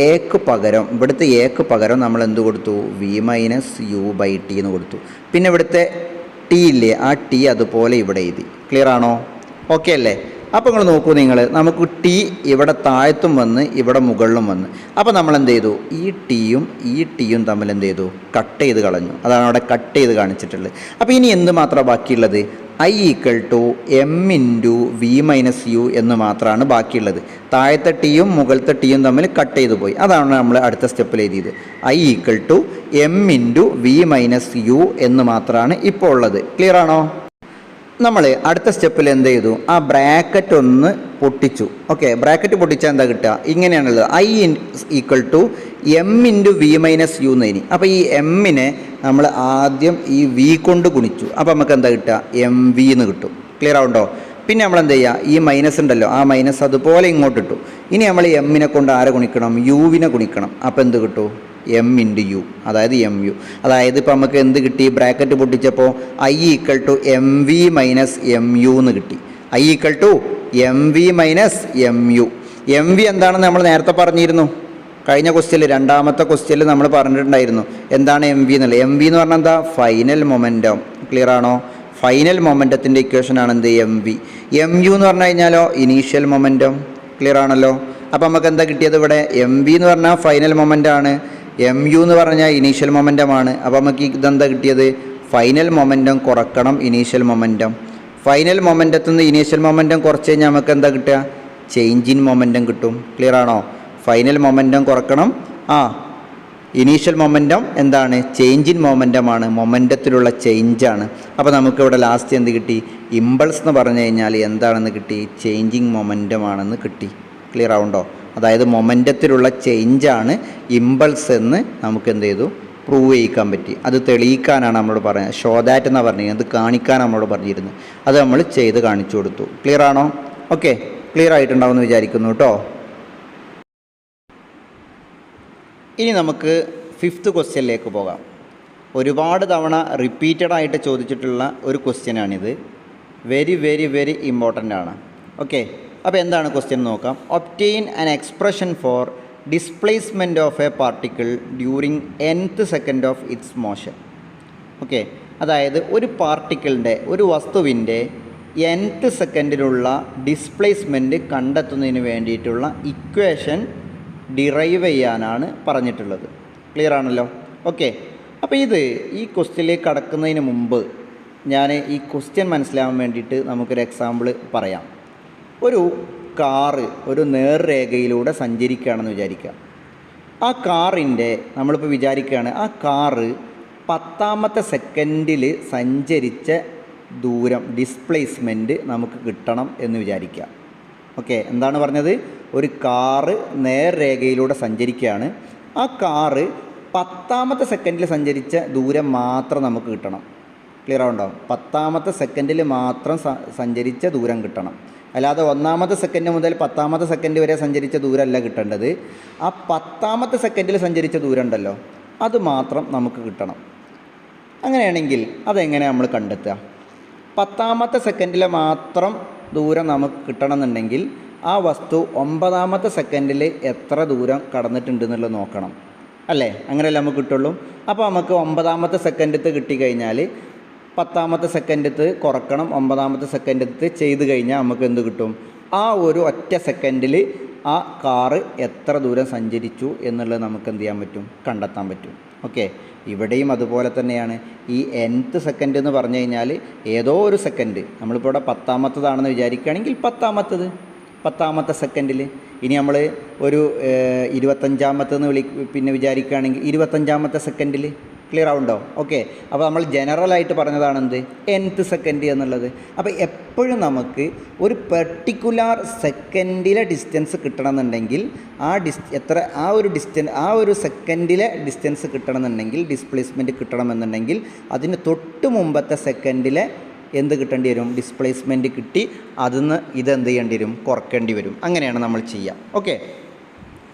എക്ക് പകരം, ഇവിടുത്തെ എക്ക് പകരം നമ്മൾ എന്ത് കൊടുത്തു? V−u/T എന്ന് കൊടുത്തു. പിന്നെ ഇവിടുത്തെ ടി ഇല്ലേ, ആ ടി അതുപോലെ ഇവിടെ എഴുതി. ക്ലിയർ ആണോ? ഓക്കെ അല്ലേ? അപ്പോൾ നിങ്ങൾ നോക്കൂ, നമുക്ക് ടി ഇവിടെ താഴത്തും വന്ന് ഇവിടെ മുകളിലും വന്ന്, അപ്പോൾ നമ്മൾ എന്ത് ചെയ്തു, ഈ ടിയും തമ്മിൽ എന്ത് ചെയ്തു, കട്ട് ചെയ്ത് കളഞ്ഞു. അതാണ് അവിടെ കട്ട് ചെയ്ത് കാണിച്ചിട്ടുള്ളത്. അപ്പോൾ ഇനി എന്ത് മാത്രമാണ് ബാക്കിയുള്ളത്? I equal to M into V minus U എന്ന് മാത്രമാണ് ബാക്കിയുള്ളത്. താഴത്തെ ടിയും മുകളിലത്തെ ടിയും തമ്മിൽ കട്ട് ചെയ്ത് പോയി. അതാണ് നമ്മൾ അടുത്ത സ്റ്റെപ്പിൽ എഴുതിയത്. I equal to M into V minus U എന്ന് മാത്രമാണ് ഇപ്പോൾ ഉള്ളത്. ക്ലിയർ ആണോ? നമ്മൾ അടുത്ത സ്റ്റെപ്പിൽ എന്ത് ചെയ്തു, ആ ബ്രാക്കറ്റ് ഒന്ന് പൊട്ടിച്ചു. ഓക്കെ, ബ്രാക്കറ്റ് പൊട്ടിച്ചാൽ എന്താ കിട്ടുക? ഇങ്ങനെയാണുള്ളത്, I equal to M into V minus U എന്ന് ഇനി. അപ്പോൾ ഈ എമ്മിനെ നമ്മൾ ആദ്യം ഈ വി കൊണ്ട് ഗുണിച്ചു. അപ്പോൾ നമുക്ക് എന്താ കിട്ടുക? എം വി എന്ന് കിട്ടും. ക്ലിയർ ആവുണ്ടോ? പിന്നെ നമ്മൾ എന്ത് ചെയ്യുക, ഈ മൈനസ് ഉണ്ടല്ലോ, ആ മൈനസ് അതുപോലെ ഇങ്ങോട്ട് ഇട്ടു. ഇനി നമ്മൾ എമ്മിനെ കൊണ്ട് ആരെ ഗുണിക്കണം? യുവിനെ ഗുണിക്കണം. അപ്പോൾ എന്ത് കിട്ടും? എം ഇൻറ്റു യു, അതായത് എം യു. അതായത് ഇപ്പോൾ നമുക്ക് എന്ത് കിട്ടി? ബ്രാക്കറ്റ് പൊട്ടിച്ചപ്പോൾ I equal to M V minus M U എന്ന് കിട്ടി. I equal to M V minus M U. M V എന്താണെന്ന് നമ്മൾ നേരത്തെ പറഞ്ഞിരുന്നു. കഴിഞ്ഞ ക്വസ്റ്റ്യനിൽ, രണ്ടാമത്തെ ക്വസ്റ്റ്യനിൽ നമ്മൾ പറഞ്ഞിട്ടുണ്ടായിരുന്നു എന്താണ് എം വി എന്നുള്ളത്. എം വി എന്ന് പറഞ്ഞാൽ എന്താ? Final momentum. ക്ലിയർ ആണോ? ഫൈനൽ മൊമെൻറ്റത്തിൻ്റെ ഇക്വേഷനാണ് എന്ത്? M V. എം യു എന്ന് പറഞ്ഞു കഴിഞ്ഞാലോ ഇനീഷ്യൽ മൊമെൻറ്റം. ക്ലിയർ ആണല്ലോ? അപ്പോൾ നമുക്ക് എന്താ കിട്ടിയത് ഇവിടെ? എം വി എന്ന് പറഞ്ഞാൽ ഫൈനൽ മൊമെൻ്റ് ആണ്, എം യു എന്ന് പറഞ്ഞാൽ ഇനീഷ്യൽ മൊമെൻറ്റമാണ്. അപ്പോൾ നമുക്ക് ഇതെന്താ കിട്ടിയത്? ഫൈനൽ മൊമെൻറ്റം കുറക്കണം ഇനീഷ്യൽ മൊമെൻറ്റം. ഫൈനൽ മൊമെൻറ്റത്തിൽ നിന്ന് ഇനീഷ്യൽ മൊമെൻറ്റം കുറച്ച് കഴിഞ്ഞാൽ നമുക്ക് എന്താ കിട്ടുക? ചേഞ്ച് ഇൻ മൊമെൻറ്റം കിട്ടും. ക്ലിയർ ആണോ? ഫൈനൽ മൊമെൻറ്റം കുറക്കണം, ഇനീഷ്യൽ മൊമെൻറ്റം എന്താണ്? ചേഞ്ച് ഇൻ മൊമെൻറ്റമാണ്, മൊമെൻറ്റത്തിലുള്ള ചേഞ്ചാണ്. അപ്പോൾ നമുക്കിവിടെ ലാസ്റ്റ് എന്ത് കിട്ടി? ഇമ്പൾസ് എന്ന് പറഞ്ഞു കഴിഞ്ഞാൽ എന്താണെന്ന് കിട്ടി? ചേഞ്ചിങ് മൊമെൻറ്റമാണെന്ന് കിട്ടി. ക്ലിയർ ആവുണ്ടോ? അതായത് മൊമെൻറ്റത്തിലുള്ള ചേഞ്ചാണ് ഇമ്പൾസ് എന്ന് നമുക്ക് എന്ത് ചെയ്തു? പ്രൂവ് ചെയ്യിക്കാൻ പറ്റി. അത് തെളിയിക്കാനാണ് നമ്മളോട് പറയുന്നത്. ഷോ ദാറ്റ് എന്നാണ് പറഞ്ഞിരുന്നത്, അത് കാണിക്കാൻ നമ്മളോട് പറഞ്ഞിരുന്നു. അത് നമ്മൾ ചെയ്ത് കാണിച്ചു കൊടുത്തു. ക്ലിയർ ആണോ? ഓക്കെ, ക്ലിയർ ആയിട്ടുണ്ടാവുമെന്ന് വിചാരിക്കുന്നു കേട്ടോ. ഇനി നമുക്ക് 5th ക്വസ്റ്റ്യനിലേക്ക് പോകാം. ഒരുപാട് തവണ റിപ്പീറ്റഡ് ആയിട്ട് ചോദിച്ചിട്ടുള്ള ഒരു ക്വസ്റ്റ്യനാണിത്. വെരി വെരി വെരി ഇമ്പോർട്ടൻ്റ് ആണ്. ഓക്കെ, അപ്പോൾ എന്താണ് ക്വസ്റ്റ്യൻ നോക്കാം. Obtain an expression four displacement of A particle during nth second of its motion. Okay, അതായത് ഒരു പാർട്ടിക്കിളിൻ്റെ, ഒരു വസ്തുവിൻ്റെ nth സെക്കൻഡിലുള്ള ഡിസ്പ്ലേസ്മെൻറ്റ് കണ്ടെത്തുന്നതിന് വേണ്ടിയിട്ടുള്ള ഇക്വേഷൻ ഡിറൈവ് ചെയ്യാനാണ് പറഞ്ഞിട്ടുള്ളത്. ക്ലിയർ ആണല്ലോ? ഓക്കെ, അപ്പോൾ ഈ ക്വസ്റ്റ്യനിലേക്ക് കടക്കുന്നതിന് മുമ്പ് ഞാൻ ഈ ക്വസ്റ്റ്യൻ മനസ്സിലാവാൻ വേണ്ടിയിട്ട് നമുക്കൊരു എക്സാമ്പിൾ പറയാം. ഒരു കാറ് ഒരു നേർരേഖയിലൂടെ സഞ്ചരിക്കുകയാണെന്ന് വിചാരിക്കുക. ആ കാറിൻ്റെ നമ്മളിപ്പോൾ വിചാരിക്കുകയാണ്, ആ കാറ് 10ാമത്തെ സെക്കൻഡിൽ സഞ്ചരിച്ച ദൂരം, ഡിസ്പ്ലേസ്മെൻറ്റ് നമുക്ക് കിട്ടണം എന്ന് വിചാരിക്കുക. ഓക്കെ, എന്താണ് പറഞ്ഞത്? ഒരു കാറ് നേർരേഖയിലൂടെ സഞ്ചരിക്കുകയാണ്. ആ കാറ് 10ാമത്തെ സെക്കൻഡിൽ സഞ്ചരിച്ച ദൂരം മാത്രം നമുക്ക് കിട്ടണം. ക്ലിയർ ആവുണ്ടോ? 10ാമത്തെ സെക്കൻഡിൽ മാത്രം സഞ്ചരിച്ച ദൂരം കിട്ടണം. അല്ലാതെ 1ാമത്തെ സെക്കൻഡ് മുതൽ 10ാമത്തെ സെക്കൻഡ് വരെ സഞ്ചരിച്ച ദൂരമല്ല കിട്ടേണ്ടത്. ആ 10ാമത്തെ സെക്കൻഡിൽ സഞ്ചരിച്ച ദൂരം ഉണ്ടല്ലോ, അത് മാത്രം നമുക്ക് കിട്ടണം. അങ്ങനെയാണെങ്കിൽ അതെങ്ങനെ നമ്മൾ കണ്ടെത്തുക? 10ാമത്തെ സെക്കൻഡിലെ മാത്രം ദൂരം നമുക്ക് കിട്ടണമെന്നുണ്ടെങ്കിൽ ആ വസ്തു 9ാമത്തെ സെക്കൻഡിൽ എത്ര ദൂരം കടന്നിട്ടുണ്ട് എന്നുള്ളത് നോക്കണം, അല്ലേ? അങ്ങനെയല്ലേ നമുക്ക് കിട്ടുള്ളൂ. അപ്പോൾ നമുക്ക് 9ാമത്തെ സെക്കൻഡത്ത് കിട്ടിക്കഴിഞ്ഞാൽ 10ാമത്തെ സെക്കൻഡത്ത് കുറക്കണം, 9ാമത്തെ സെക്കൻഡത്ത് ചെയ്ത് കഴിഞ്ഞാൽ നമുക്ക് എന്ത് കിട്ടും? ആ ഒരു ഒറ്റ സെക്കൻഡിൽ ആ കാറ് എത്ര ദൂരം സഞ്ചരിച്ചു എന്നുള്ളത് നമുക്ക് എന്ത് ചെയ്യാൻ പറ്റും? കണ്ടെത്താൻ പറ്റും. ഓക്കെ, ഇവിടെയും അതുപോലെ തന്നെയാണ്. ഈ nth സെക്കൻഡ് എന്ന് പറഞ്ഞു കഴിഞ്ഞാൽ ഏതോ ഒരു സെക്കൻഡ്, നമ്മളിപ്പോൾ ഇവിടെ 10ാമത്തതാണെന്ന് വിചാരിക്കുകയാണെങ്കിൽ 10ാമത്തെ സെക്കൻഡിൽ. ഇനി നമ്മൾ ഒരു 25ാമത്തെന്ന് പിന്നെ വിചാരിക്കുകയാണെങ്കിൽ 25ാമത്തെ സെക്കൻഡിൽ. ക്ലിയർ ആവുണ്ടോ? ഓക്കെ, അപ്പോൾ നമ്മൾ ജനറലായിട്ട് പറഞ്ഞതാണ് എന്ത്? nth സെക്കൻഡ് എന്നുള്ളത്. അപ്പോൾ എപ്പോഴും നമുക്ക് ഒരു പെർട്ടിക്കുലർ സെക്കൻഡിലെ ഡിസ്റ്റൻസ് കിട്ടണമെന്നുണ്ടെങ്കിൽ ആ ഒരു സെക്കൻഡിലെ ഡിസ്റ്റൻസ് കിട്ടണമെന്നുണ്ടെങ്കിൽ, ഡിസ്പ്ലേസ്മെൻറ്റ് കിട്ടണമെന്നുണ്ടെങ്കിൽ അതിന് തൊട്ട് മുമ്പത്തെ സെക്കൻഡിലെ എന്ത് കിട്ടേണ്ടി വരും? ഡിസ്പ്ലേസ്മെൻറ്റ് കിട്ടി അതിന്ന് ഇതെന്ത് ചെയ്യേണ്ടി വരും? കുറയ്ക്കേണ്ടി വരും. അങ്ങനെയാണ് നമ്മൾ ചെയ്യുക. ഓക്കെ,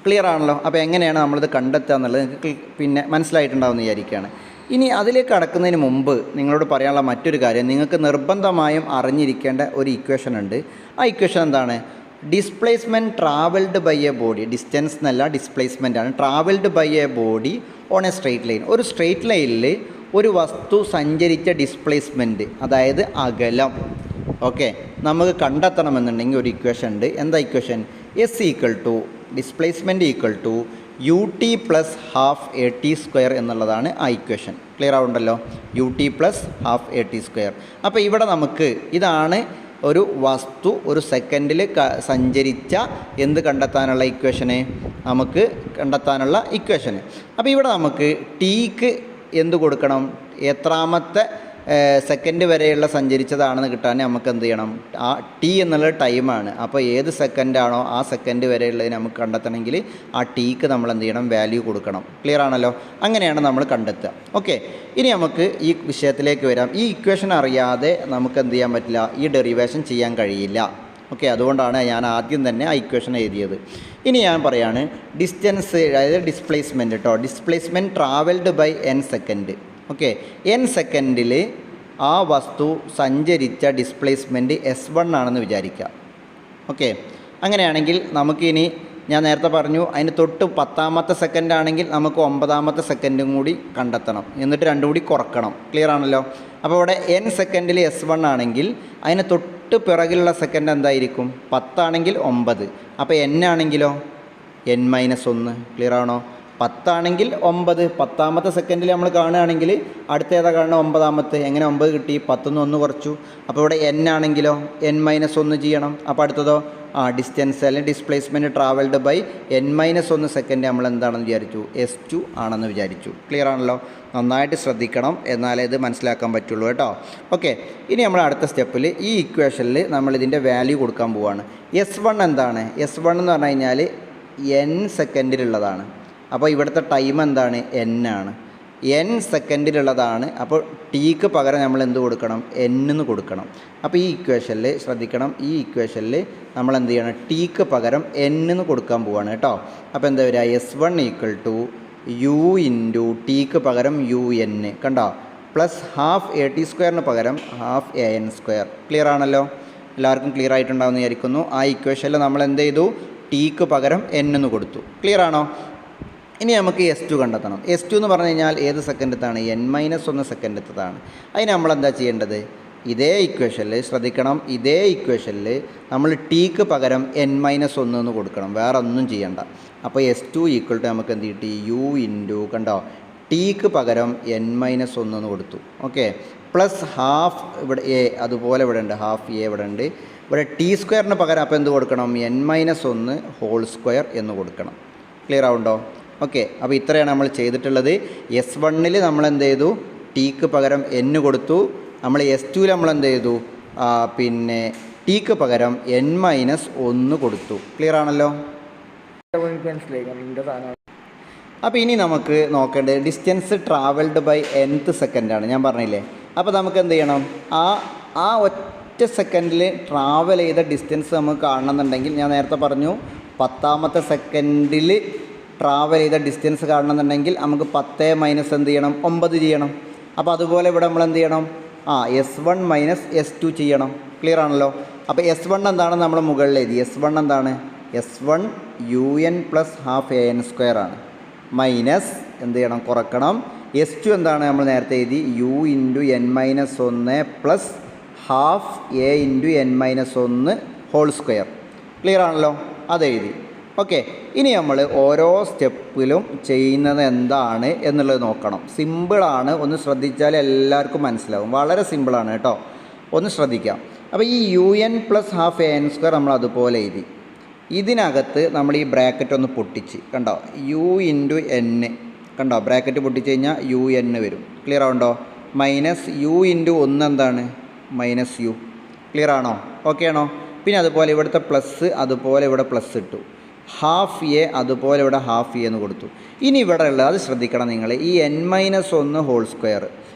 ക്ലിയർ ആണല്ലോ? അപ്പോൾ എങ്ങനെയാണ് നമ്മളിത് കണ്ടെത്തുക എന്നുള്ളത് നിങ്ങൾക്ക് പിന്നെ മനസ്സിലായിട്ടുണ്ടാവുമെന്ന് വിചാരിക്കുകയാണ്. ഇനി അതിലേക്ക് കടക്കുന്നതിന് മുമ്പ് നിങ്ങളോട് പറയാനുള്ള മറ്റൊരു കാര്യം, നിങ്ങൾക്ക് നിർബന്ധമായും അറിഞ്ഞിരിക്കേണ്ട ഒരു ഇക്വേഷൻ ഉണ്ട്. ആ ഇക്വേഷൻ എന്താണ്? Displacement travelled by a body, distance എന്നല്ല ഡിസ്പ്ലേസ്മെൻ്റ് ആണ്, travelled by a body on a straight line. ഒരു സ്ട്രെയിറ്റ് ലൈനിൽ ഒരു വസ്തു സഞ്ചരിച്ച ഡിസ്പ്ലേസ്മെൻറ്റ്, അതായത് അകലം, ഓക്കെ, നമുക്ക് കണ്ടെത്തണമെന്നുണ്ടെങ്കിൽ ഒരു ഇക്വേഷൻ ഉണ്ട്. എന്താ equation? S equal to displacement equal to U T plus half A T square എന്നുള്ളതാണ് ആ ഇക്വേഷൻ. ക്ലിയർ ആവുണ്ടല്ലോ? U T plus half A T square. അപ്പോൾ ഇവിടെ നമുക്ക് ഇതാണ് ഒരു വസ്തു ഒരു സെക്കൻഡിൽ സഞ്ചരിച്ച എന്ത് കണ്ടെത്താനുള്ള ഇക്വേഷന്, നമുക്ക് കണ്ടെത്താനുള്ള ഇക്വേഷന്. അപ്പോൾ ഇവിടെ നമുക്ക് ടിക്ക് എന്ത് കൊടുക്കണം? എത്രാമത്തെ സെക്കൻഡ് വരെയുള്ള സഞ്ചരിച്ചതാണെന്ന് കിട്ടാൻ നമുക്ക് എന്ത് ചെയ്യണം? ആ ടി എന്നുള്ളത് ടൈമാണ്. അപ്പോൾ ഏത് സെക്കൻഡാണോ ആ സെക്കൻഡ് വരെയുള്ളതിന് നമുക്ക് കണ്ടെത്തണമെങ്കിൽ ആ ടിക്ക് നമ്മൾ എന്ത് ചെയ്യണം? വാല്യൂ കൊടുക്കണം. ക്ലിയർ ആണല്ലോ? അങ്ങനെയാണ് നമ്മൾ കണ്ടെത്തുക. ഓക്കെ, ഇനി നമുക്ക് ഈ വിഷയത്തിലേക്ക് വരാം. ഈ ഇക്വേഷൻ അറിയാതെ നമുക്ക് എന്ത് ചെയ്യാൻ പറ്റില്ല? ഈ ഡെറിവേഷൻ ചെയ്യാൻ കഴിയില്ല. ഓക്കെ, അതുകൊണ്ടാണ് ഞാൻ ആദ്യം തന്നെ ആ ഇക്വേഷൻ എഴുതിയത്. ഇനി ഞാൻ പറയാണ് ഡിസ്റ്റൻസ്, അതായത് ഡിസ്പ്ലേസ്മെൻറ്റ് കേട്ടോ. Displacement travelled by N second. Okay, N സെക്കൻഡിൽ ആ വസ്തു സഞ്ചരിച്ച ഡിസ്പ്ലേസ്മെൻറ്റ് S1 ആണെന്ന് വിചാരിക്കുക. ഓക്കെ, അങ്ങനെയാണെങ്കിൽ നമുക്കിനി ഞാൻ നേരത്തെ പറഞ്ഞു അതിന് തൊട്ട് 10ാമത്തെ സെക്കൻഡ് ആണെങ്കിൽ നമുക്ക് 9ാമത്തെ സെക്കൻഡും കൂടി കണ്ടെത്തണം, എന്നിട്ട് രണ്ടും കൂടി കുറക്കണം. ക്ലിയർ ആണല്ലോ? അപ്പോൾ ഇവിടെ n സെക്കൻഡിൽ S1 ആണെങ്കിൽ അതിന് തൊട്ട് പിറകിലുള്ള സെക്കൻഡ് എന്തായിരിക്കും? 10 ആണെങ്കിൽ 9. അപ്പോൾ n ആണെങ്കിലോ n-1. ക്ലിയർ ആണോ? 10 ആണെങ്കിൽ 9. 10ാമത്തെ സെക്കൻഡിൽ നമ്മൾ കാണുകയാണെങ്കിൽ അടുത്ത ഏതാ കാണുക? 9ാമത്തെ. എങ്ങനെ 9 കിട്ടി? 10ന്ന് 1 കുറച്ചു. അപ്പോൾ ഇവിടെ n ആണെങ്കിലോ n-1 ചെയ്യണം. അപ്പോൾ അടുത്തതോ ഡിസ്റ്റൻസ് അല്ലെങ്കിൽ displacement travelled by n-1 second നമ്മൾ എന്താണെന്ന് വിചാരിച്ചു? S2 ആണെന്ന് വിചാരിച്ചു. ക്ലിയർ ആണല്ലോ? നന്നായിട്ട് ശ്രദ്ധിക്കണം, എന്നാലേ ഇത് മനസ്സിലാക്കാൻ പറ്റുള്ളൂ കേട്ടോ. ഓക്കെ, ഇനി നമ്മൾ അടുത്ത സ്റ്റെപ്പിൽ ഈ ഇക്വേഷനിൽ നമ്മളിതിൻ്റെ വാല്യൂ കൊടുക്കാൻ പോവുകയാണ്. S1 എന്താണ്? S1 എന്ന് പറഞ്ഞു കഴിഞ്ഞാൽ n സെക്കൻഡിലുള്ളതാണ്. അപ്പോൾ ഇവിടുത്തെ ടൈം എന്താണ്? n ആണ്. n സെക്കൻഡിലുള്ളതാണ്. അപ്പോൾ ടിക്ക് പകരം നമ്മൾ എന്ത് കൊടുക്കണം? n എന്ന് കൊടുക്കണം. അപ്പോൾ ഈ ഇക്വേഷനിൽ ശ്രദ്ധിക്കണം, ഈ ഇക്വേഷനിൽ നമ്മൾ എന്ത് ചെയ്യണം? ടിക്ക് പകരം n എന്ന് കൊടുക്കാൻ പോവുകയാണ് കേട്ടോ. അപ്പോൾ എന്താ വരിക? S1 equal to u into ടിക്ക് പകരം un, കണ്ടോ? പ്ലസ് ഹാഫ് എ ടി സ്ക്വയറിന് പകരം half A N square. Clear ആണല്ലോ? എല്ലാവർക്കും ക്ലിയർ ആയിട്ടുണ്ടാവുമെന്ന് വിചാരിക്കുന്നു. ആ ഇക്വേഷനിൽ നമ്മൾ എന്ത് ചെയ്തു? ടിക്ക് പകരം n എന്ന് കൊടുത്തു. ക്ലിയർ ആണോ? ഇനി നമുക്ക് S2 കണ്ടെത്തണം. S2 എന്ന് പറഞ്ഞു കഴിഞ്ഞാൽ ഏത് സെക്കൻഡത്താണ്? n-1 സെക്കൻഡത്താണ്. അതിന് നമ്മളെന്താ ചെയ്യേണ്ടത്? ഇതേ ഇക്വേഷനിൽ ശ്രദ്ധിക്കണം, ഇതേ ഇക്വേഷനിൽ നമ്മൾ ടിക്ക് പകരം n-1 എന്ന് കൊടുക്കണം, വേറെ ഒന്നും ചെയ്യണ്ട. അപ്പോൾ S2 ഈക്വൽ ടു നമുക്ക് എന്ത് കിട്ടി? u ഇൻറ്റു, കണ്ടോ, ടിക്ക് പകരം n-1 എന്ന് കൊടുത്തു. ഓക്കെ, പ്ലസ് ഹാഫ് ഇവിടെ എ, അതുപോലെ ഇവിടെ ഉണ്ട് ഹാഫ് എ ഇവിടെ ഉണ്ട്. ഇവിടെ ടി സ്ക്വയറിന് പകരം അപ്പോൾ എന്ത് കൊടുക്കണം? n-1 ഹോൾ സ്ക്വയർ എന്ന് കൊടുക്കണം. ക്ലിയർ ആവുണ്ടോ? ഓക്കെ, അപ്പോൾ ഇത്രയാണ് നമ്മൾ ചെയ്തിട്ടുള്ളത്. S1ൽ നമ്മൾ എന്ത് ചെയ്തു? ടിക്ക് പകരം n കൊടുത്തു. നമ്മൾ S2ൽ നമ്മൾ എന്ത് ചെയ്തു? പിന്നെ ടിക്ക് പകരം n-1 കൊടുത്തു. ക്ലിയർ ആണല്ലോ? അപ്പോൾ ഇനി നമുക്ക് നോക്കേണ്ടത് ഡിസ്റ്റൻസ് ട്രാവൽഡ് ബൈ nth സെക്കൻഡാണ്. ഞാൻ പറഞ്ഞില്ലേ? അപ്പോൾ നമുക്ക് എന്ത് ചെയ്യണം? ആ ഒറ്റ സെക്കൻഡിൽ ട്രാവൽ ചെയ്ത ഡിസ്റ്റൻസ് നമുക്ക് കാണണമെന്നുണ്ടെങ്കിൽ ഞാൻ നേരത്തെ പറഞ്ഞു 10ാമത്തെ സെക്കൻഡിൽ ട്രാവൽ ചെയ്ത ഡിസ്റ്റൻസ് കാണണമെന്നുണ്ടെങ്കിൽ നമുക്ക് 10 മൈനസ് എന്ത് ചെയ്യണം? 9 ചെയ്യണം. അപ്പോൾ അതുപോലെ ഇവിടെ നമ്മൾ എന്ത് ചെയ്യണം? S1 മൈനസ് S2 ചെയ്യണം. ക്ലിയർ ആണല്ലോ? അപ്പോൾ S1 എന്താണ്? നമ്മൾ മുകളിൽ എഴുതി. S1 എന്താണ്? S1 UN plus half AN square ആണ്. മൈനസ് എന്ത് ചെയ്യണം? കുറക്കണം. S2 എന്താണ്? നമ്മൾ നേരത്തെ എഴുതി u into n-1 plus half A into n-1 whole square. Clear ആണല്ലോ? അതെഴുതി. ഓക്കെ, ഇനി നമ്മൾ ഓരോ സ്റ്റെപ്പിലും ചെയ്യുന്നത് എന്താണ് എന്നുള്ളത് നോക്കണം. സിമ്പിളാണ്, ഒന്ന് ശ്രദ്ധിച്ചാൽ എല്ലാവർക്കും മനസ്സിലാവും. വളരെ സിമ്പിളാണ് കേട്ടോ, ഒന്ന് ശ്രദ്ധിക്കാം. അപ്പോൾ ഈ UN plus half AN square നമ്മൾ അതുപോലെ എഴുതി. ഇതിനകത്ത് നമ്മൾ ഈ ബ്രാക്കറ്റ് ഒന്ന് പൊട്ടിച്ച്, കണ്ടോ, u ഇൻറ്റു n, കണ്ടോ, ബ്രാക്കറ്റ് പൊട്ടിച്ച് കഴിഞ്ഞാൽ UN വരും. ക്ലിയർ ആവുണ്ടോ? മൈനസ് u ഇൻറ്റു 1 എന്താണ്? Minus u. ക്ലിയർ ആണോ? ഓക്കെ ആണോ? പിന്നെ അതുപോലെ ഇവിടുത്തെ പ്ലസ്, അതുപോലെ ഇവിടെ പ്ലസ് ഇട്ടു. ഹാഫ് എ, അതുപോലെ ഇവിടെ ഹാഫ് എ എന്ന് കൊടുത്തു. ഇനി ഇവിടെ ഉള്ളത് അത് ശ്രദ്ധിക്കണം നിങ്ങൾ, ഈ n-1 whole square,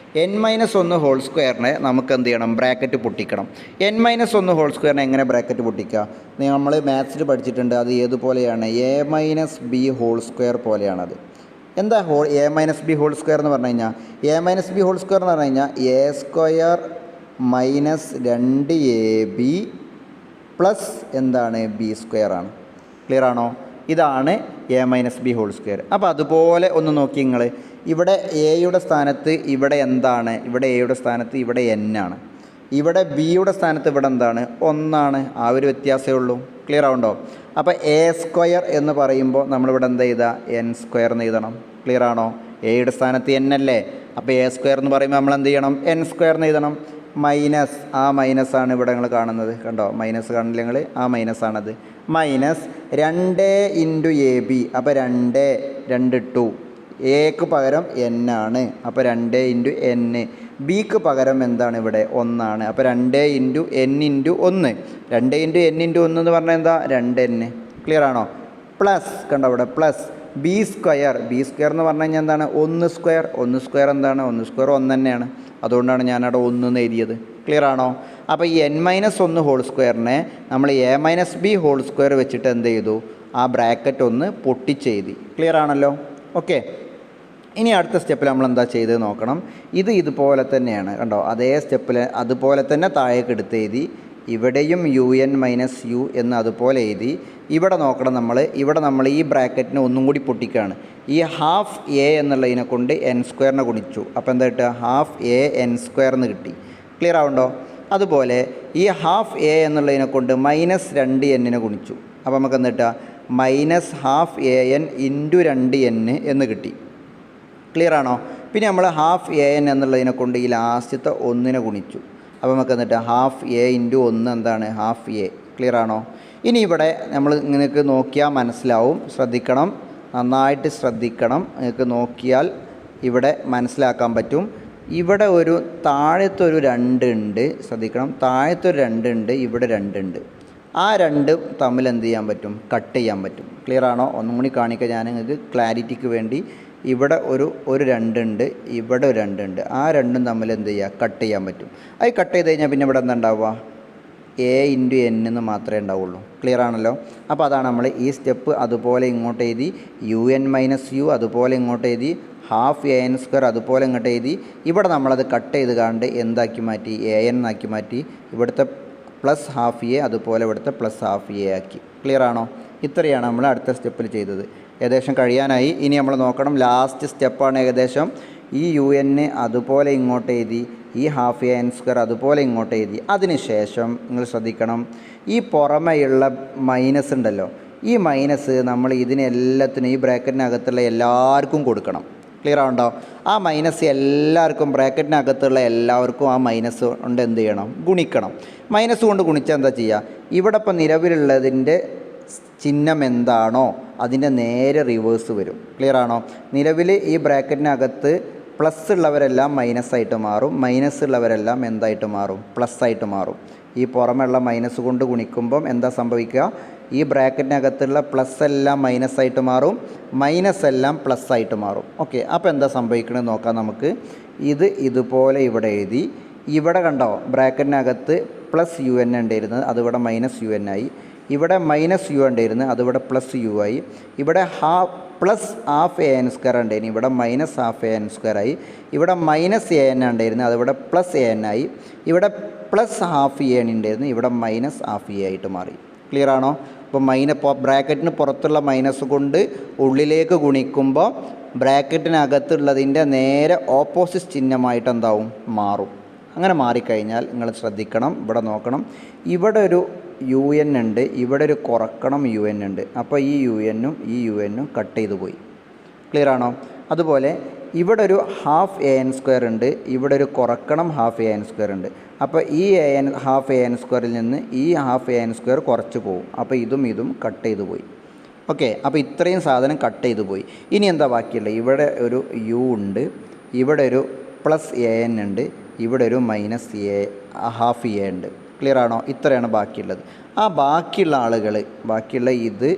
n-1 whole സ്ക്വയറിനെ നമുക്ക് എന്ത് ചെയ്യണം? ബ്രാക്കറ്റ് പൊട്ടിക്കണം. n-1 ഹോൾ സ്ക്വയറിനെ എങ്ങനെ ബ്രാക്കറ്റ് പൊട്ടിക്കുക? നമ്മൾ മാത്സിൽ പഠിച്ചിട്ടുണ്ട്. അത് ഏതുപോലെയാണ്? a-b whole square പോലെയാണത്. എന്താ a-b ഹോൾ സ്ക്വയർ എന്ന് പറഞ്ഞു കഴിഞ്ഞാൽ? a-b ഹോൾ സ്ക്വയർ എന്ന് പറഞ്ഞു കഴിഞ്ഞാൽ a square minus 2ab plus എന്താണ്? b സ്ക്വയർ ആണ്. ക്ലിയർ ആണോ? ഇതാണ് a-b ഹോൾ സ്ക്വയർ. അപ്പോൾ അതുപോലെ ഒന്ന് നോക്കി നിങ്ങൾ, ഇവിടെ എയുടെ സ്ഥാനത്ത് ഇവിടെ എന്താണ്? ഇവിടെ എയുടെ സ്ഥാനത്ത് ഇവിടെ എൻ ആണ്. ഇവിടെ ബിയുടെ സ്ഥാനത്ത് ഇവിടെ എന്താണ്? 1 ആണ്. ആ ഒരു വ്യത്യാസമേ ഉള്ളൂ. ക്ലിയർ ആവുണ്ടോ? അപ്പോൾ എ സ്ക്വയർ എന്ന് പറയുമ്പോൾ നമ്മളിവിടെ എന്താ എഴുതുക? എൻ സ്ക്വയർ എന്ന് എഴുതണം. ക്ലിയർ ആണോ? എയുടെ സ്ഥാനത്ത് എൻ അല്ലേ? അപ്പോൾ എ സ്ക്വയർ എന്ന് പറയുമ്പോൾ നമ്മൾ എന്ത് ചെയ്യണം? എൻ സ്ക്വയർ എന്ന് എഴുതണം. മൈനസ്, ആ മൈനസാണ് ഇവിടെ നിങ്ങൾ കാണുന്നത്. കണ്ടോ? മൈനസ് കാണില്ല നിങ്ങൾ? ആ മൈനസാണത്. Minus 2 into A B. അപ്പോൾ 2 ഇട്ടു. എക്ക് പകരം എൻ ആണ്. അപ്പോൾ 2 ഇൻറ്റു എൻ. ബിക്ക് പകരം എന്താണ് ഇവിടെ? 1 ആണ്. അപ്പോൾ 2 into N into 1. 2 into N into 1 എന്ന് പറഞ്ഞാൽ എന്താ? 2n. ക്ലിയർ ആണോ? പ്ലസ്, കണ്ടോ ഇവിടെ plus B square. B square എന്ന് പറഞ്ഞു കഴിഞ്ഞാൽ എന്താണ്? 1 സ്ക്വയർ. 1 സ്ക്വയർ എന്താണ്? 1 സ്ക്വയർ 1 തന്നെയാണ്. അതുകൊണ്ടാണ് ഞാനവിടെ 1 എന്ന് എഴുതിയത്. ക്ലിയർ ആണോ? അപ്പോൾ ഈ n-1 ഹോൾ സ്ക്വയറിനെ നമ്മൾ a-b ഹോൾ സ്ക്വയർ വെച്ചിട്ട് എന്ത് ചെയ്തു? ആ ബ്രാക്കറ്റ് ഒന്ന് പൊട്ടിച്ചെഴുതി. ക്ലിയർ ആണല്ലോ? ഓക്കെ. ഇനി അടുത്ത സ്റ്റെപ്പിൽ നമ്മൾ എന്താ ചെയ്തത് നോക്കണം. ഇതുപോലെ തന്നെയാണ്. കണ്ടോ? അതേ സ്റ്റെപ്പിൽ അതുപോലെ തന്നെ താഴേക്ക് എടുത്ത് എഴുതി. ഇവിടെയും un-u എന്ന് അതുപോലെ എഴുതി. ഇവിടെ നോക്കണം ഇവിടെ നമ്മൾ ഈ ബ്രാക്കറ്റിനെ ഒന്നും കൂടി പൊട്ടിക്കുകയാണ്. ഈ ഹാഫ് എ എന്നുള്ളതിനെ കൊണ്ട് എൻ സ്ക്വയറിനെ ഗുണിച്ചു. അപ്പോൾ എന്താ കിട്ടുക? ഹാഫ് എ എൻ സ്ക്വയർ എന്ന് കിട്ടി. ക്ലിയർ ആവുണ്ടോ? അതുപോലെ ഈ ഹാഫ് എ എന്നുള്ളതിനെ കൊണ്ട് -2n ഗുണിച്ചു. അപ്പോൾ നമുക്ക് എന്താ കിട്ടുക? -12an ഇൻറ്റു 2n എന്ന് കിട്ടി. ക്ലിയർ ആണോ? പിന്നെ നമ്മൾ ഹാഫ് an എന്നുള്ളതിനെ കൊണ്ട് ഈ ലാസ്റ്റത്തെ 1 ഗുണിച്ചു. അപ്പോൾ നമുക്ക് എന്നിട്ട് ഹാഫ് എ ഇൻറ്റു 1 എന്താണ്? Half A. ക്ലിയർ ആണോ? ഇനി ഇവിടെ നമ്മൾ നിങ്ങൾക്ക് നോക്കിയാൽ മനസ്സിലാവും. ശ്രദ്ധിക്കണം, നന്നായിട്ട് ശ്രദ്ധിക്കണം. നിങ്ങൾക്ക് നോക്കിയാൽ ഇവിടെ മനസ്സിലാക്കാൻ പറ്റും. ഇവിടെ ഒരു താഴത്തൊരു 2 ഉണ്ട്. ശ്രദ്ധിക്കണം, താഴത്തൊരു 2 ഉണ്ട്, ഇവിടെ 2 ഉണ്ട്. ആ 2 തമ്മിൽ എന്ത് ചെയ്യാൻ പറ്റും? കട്ട് ചെയ്യാൻ പറ്റും. ക്ലിയർ ആണോ? ഒന്നും കൂടി കാണിക്കുക ഞാൻ നിങ്ങൾക്ക് ക്ലാരിറ്റിക്ക് വേണ്ടി. ഇവിടെ ഒരു 2 ഉണ്ട്, ഇവിടെ ഒരു 2 ഉണ്ട്. ആ 2ഉം തമ്മിൽ എന്ത് ചെയ്യുക? കട്ട് ചെയ്യാൻ പറ്റും. അത് കട്ട് ചെയ്ത് കഴിഞ്ഞാൽ പിന്നെ ഇവിടെ എന്താ ഉണ്ടാവുക? എ ഇൻറ്റു എൻ എന്ന് മാത്രമേ ഉണ്ടാവുള്ളൂ. ക്ലിയർ ആണല്ലോ? അപ്പോൾ അതാണ് നമ്മൾ ഈ സ്റ്റെപ്പ് അതുപോലെ ഇങ്ങോട്ട് എഴുതി. un-u അതുപോലെ ഇങ്ങോട്ട് എഴുതി. ഹാഫ് an സ്ക്വയർ അതുപോലെ ഇങ്ങോട്ട് എഴുതി. ഇവിടെ നമ്മളത് കട്ട് ചെയ്ത് കണ്ട് എന്താക്കി മാറ്റി? an എന്നാക്കി മാറ്റി. ഇവിടുത്തെ പ്ലസ് ഹാഫ് എ അതുപോലെ ഇവിടുത്തെ പ്ലസ് ഹാഫ് എ ആക്കി. ക്ലിയർ ആണോ? ഇത്രയാണ് നമ്മൾ അടുത്ത സ്റ്റെപ്പിൽ ചെയ്തത്. ഏകദേശം കഴിയാനായി. ഇനി നമ്മൾ നോക്കണം, ലാസ്റ്റ് സ്റ്റെപ്പാണ് ഏകദേശം. ഈ un അതുപോലെ ഇങ്ങോട്ട് എഴുതി. ഈ ഹാഫ് an സ്ക്വയർ അതുപോലെ ഇങ്ങോട്ട് എഴുതി. അതിനുശേഷം നിങ്ങൾ ശ്രദ്ധിക്കണം, ഈ പുറമെയുള്ള മൈനസ് ഉണ്ടല്ലോ, ഈ മൈനസ് നമ്മൾ ഇതിനെല്ലാത്തിനും ഈ ബ്രാക്കറ്റിനകത്തുള്ള എല്ലാവർക്കും കൊടുക്കണം. ക്ലിയർ ആവുണ്ടോ? ആ മൈനസ് എല്ലാവർക്കും, ബ്രാക്കറ്റിനകത്തുള്ള എല്ലാവർക്കും ആ മൈനസ് കൊണ്ട് എന്ത് ചെയ്യണം? ഗുണിക്കണം. മൈനസ് കൊണ്ട് ഗുണിച്ചാൽ എന്താ ചെയ്യുക? ഇവിടെ ഇപ്പം നിലവിലുള്ളതിൻ്റെ ചിഹ്നം എന്താണോ അതിൻ്റെ നേരെ റിവേഴ്സ് വരും. ക്ലിയർ ആണോ? നിലവിൽ ഈ ബ്രാക്കറ്റിനകത്ത് പ്ലസ് ഉള്ളവരെല്ലാം മൈനസായിട്ട് മാറും, മൈനസ് ഉള്ളവരെല്ലാം എന്തായിട്ട് മാറും? പ്ലസ് ആയിട്ട് മാറും. ഈ പുറമെയുള്ള മൈനസ് കൊണ്ട് ഗുണിക്കുമ്പം എന്താ സംഭവിക്കുക? ഈ ബ്രാക്കറ്റിനകത്തുള്ള പ്ലസ് എല്ലാം മൈനസായിട്ട് മാറും, മൈനസ് എല്ലാം പ്ലസ് ആയിട്ട് മാറും. ഓക്കെ, അപ്പോൾ എന്താ സംഭവിക്കണമെന്ന് നോക്കാം നമുക്ക്. ഇതുപോലെ ഇവിടെ എഴുതി. ഇവിടെ കണ്ടോ, ബ്രാക്കറ്റിനകത്ത് +un ഉണ്ടായിരുന്നത് അതിവിടെ -un ആയി. ഇവിടെ -u ഉണ്ടായിരുന്നത് അതിവിടെ +u ആയി. ഇവിടെ +12 an സ്ക്വയർ ഉണ്ടായിരുന്നു, ഇവിടെ -12 an സ്ക്വയർ ആയി. ഇവിടെ -an ഉണ്ടായിരുന്നത് അതിവിടെ +an ആയി. ഇവിടെ +12 an ഉണ്ടായിരുന്നു, ഇവിടെ -12 a ആയിട്ട് മാറി. ക്ലിയർ ആണോ? അപ്പോൾ ബ്രാക്കറ്റിന് പുറത്തുള്ള മൈനസ് കൊണ്ട് ഉള്ളിലേക്ക് ഗുണിക്കുമ്പോൾ ബ്രാക്കറ്റിനകത്തുള്ളതിൻ്റെ നേരെ ഓപ്പോസിറ്റ് ചിഹ്നമായിട്ട് എന്താവും? മാറും. അങ്ങനെ മാറിക്കഴിഞ്ഞാൽ നിങ്ങൾ ശ്രദ്ധിക്കണം, ഇവിടെ നോക്കണം, ഇവിടെ ഒരു un ഉണ്ട്, ഇവിടെ ഒരു കുറക്കണം un ഉണ്ട്. അപ്പോൾ ഈ un-ഉം ഈ un-ഉം കട്ട് ചെയ്തു പോയി. ക്ലിയർ ആണോ? അതുപോലെ ഇവിടെ ഒരു ഹാഫ് an സ്ക്വയർ ഉണ്ട്, ഇവിടെ ഒരു കുറക്കണം ഹാഫ് an സ്ക്വയർ ഉണ്ട്. അപ്പോൾ ഈ ഹാഫ് an സ്ക്വയറിൽ നിന്ന് ഈ ഹാഫ് an സ്ക്വയർ കുറച്ച് പോകും. അപ്പോൾ ഇതും കട്ട് ചെയ്തു പോയി. ഓക്കെ, അപ്പോൾ ഇത്രയും സാധനം കട്ട് ചെയ്തു പോയി. ഇനി എന്താ ബാക്കിയുള്ളത്? ഇവിടെ ഒരു u ഉണ്ട്, ഇവിടെ ഒരു +an ഉണ്ട്, ഇവിടെ ഒരു -12 a ഉണ്ട്. ക്ലിയർ ആണോ? ഇത്രയാണ് ബാക്കിയുള്ളത്. ആ ബാക്കിയുള്ള ആളുകൾ, ബാക്കിയുള്ള ഇത്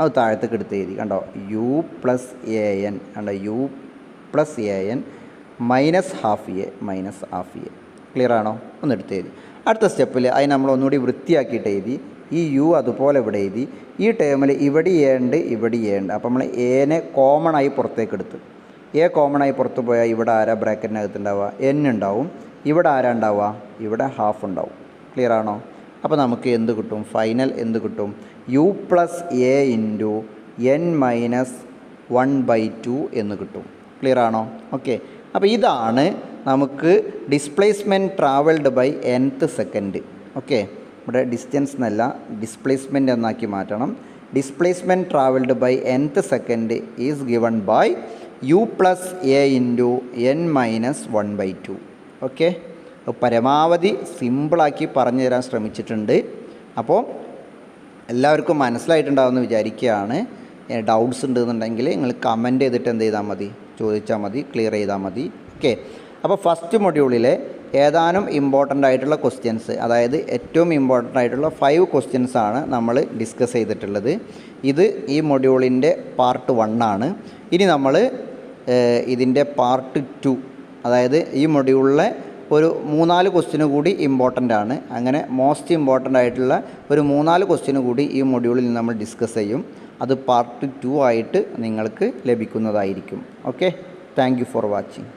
അത് താഴത്തേക്ക് എടുത്ത് എഴുതി. കണ്ടോ? u+an, കണ്ടോ? u+an -12a. ക്ലിയർ ആണോ? ഒന്ന് എടുത്ത് എഴുതി. അടുത്ത സ്റ്റെപ്പിൽ അതിന് നമ്മൾ ഒന്നുകൂടി വൃത്തിയാക്കിയിട്ട് എഴുതി. ഈ u അതുപോലെ ഇവിടെ എഴുതി. ഈ ടേമിൽ ഇവിടെ a ഉണ്ട്, ഇവിടെ a ഉണ്ട്. അപ്പോൾ നമ്മൾ a-നെ കോമൺ ആയി പുറത്തേക്ക് എടുത്തു. a കോമൺ ആയി പുറത്ത് പോയാൽ ഇവിടെ ആരാ ബ്രാക്കറ്റിനകത്ത് ഉണ്ടാവുക? n ഉണ്ടാവും. ഇവിടെ ആരാ ഉണ്ടാവുക? ഇവിടെ ഹാഫ് ഉണ്ടാവും. ക്ലിയർ ആണോ? അപ്പോൾ നമുക്ക് എന്ത് കിട്ടും? ഫൈനൽ എന്ത് കിട്ടും? u+a ഇൻറ്റു n 1/2 എന്ന് കിട്ടും. ക്ലിയർ ആണോ? ഓക്കെ. അപ്പോൾ ഇതാണ് നമുക്ക് displacement travelled by nth second. Okay, ഇവിടെ ഡിസ്റ്റൻസ് എന്നല്ല ഡിസ്പ്ലേസ്മെൻറ്റ് എന്നാക്കി മാറ്റണം. Displacement travelled by nth second is given by u + a × n - 1/2. ഓക്കെ, പരമാവധി സിമ്പിളാക്കി പറഞ്ഞു തരാൻ ശ്രമിച്ചിട്ടുണ്ട്. അപ്പോൾ എല്ലാവർക്കും മനസ്സിലായിട്ടുണ്ടാവുമെന്ന് വിചാരിക്കുകയാണ്. ഡൗട്ട്സ് ഉണ്ടെന്നുണ്ടെങ്കിൽ നിങ്ങൾ കമൻറ്റ് ചെയ്തിട്ട് എന്ത് ചെയ്താൽ മതി, ചോദിച്ചാൽ മതി, ക്ലിയർ ചെയ്താൽ മതി. ഓക്കെ, അപ്പോൾ ഫസ്റ്റ് മൊഡ്യൂളിലെ ഏതാനും ഇമ്പോർട്ടൻ്റ് ആയിട്ടുള്ള ക്വസ്റ്റ്യൻസ്, അതായത് ഏറ്റവും ഇമ്പോർട്ടൻ്റ് ആയിട്ടുള്ള 5 ക്വസ്റ്റ്യൻസ് ആണ് നമ്മൾ ഡിസ്കസ് ചെയ്തിട്ടുള്ളത്. ഇത് ഈ മൊഡ്യൂളിൻ്റെ പാർട്ട് 1 ആണ്. ഇനി നമ്മൾ ഇതിൻ്റെ പാർട്ട് 2, അതായത് ഈ മൊഡ്യൂളിലെ ഒരു 3-4 ക്വസ്റ്റ്യന് കൂടി ഇമ്പോർട്ടൻ്റ് ആണ്. അങ്ങനെ മോസ്റ്റ് ഇമ്പോർട്ടൻ്റ് ആയിട്ടുള്ള ഒരു 3-4 ക്വസ്റ്റ്യന് കൂടി ഈ മൊഡ്യൂളിൽ നമ്മൾ ഡിസ്കസ് ചെയ്യും. അത് പാർട്ട് 2 ആയിട്ട് നിങ്ങൾക്ക് ലഭിക്കുന്നതായിരിക്കും. Okay, thank you for watching.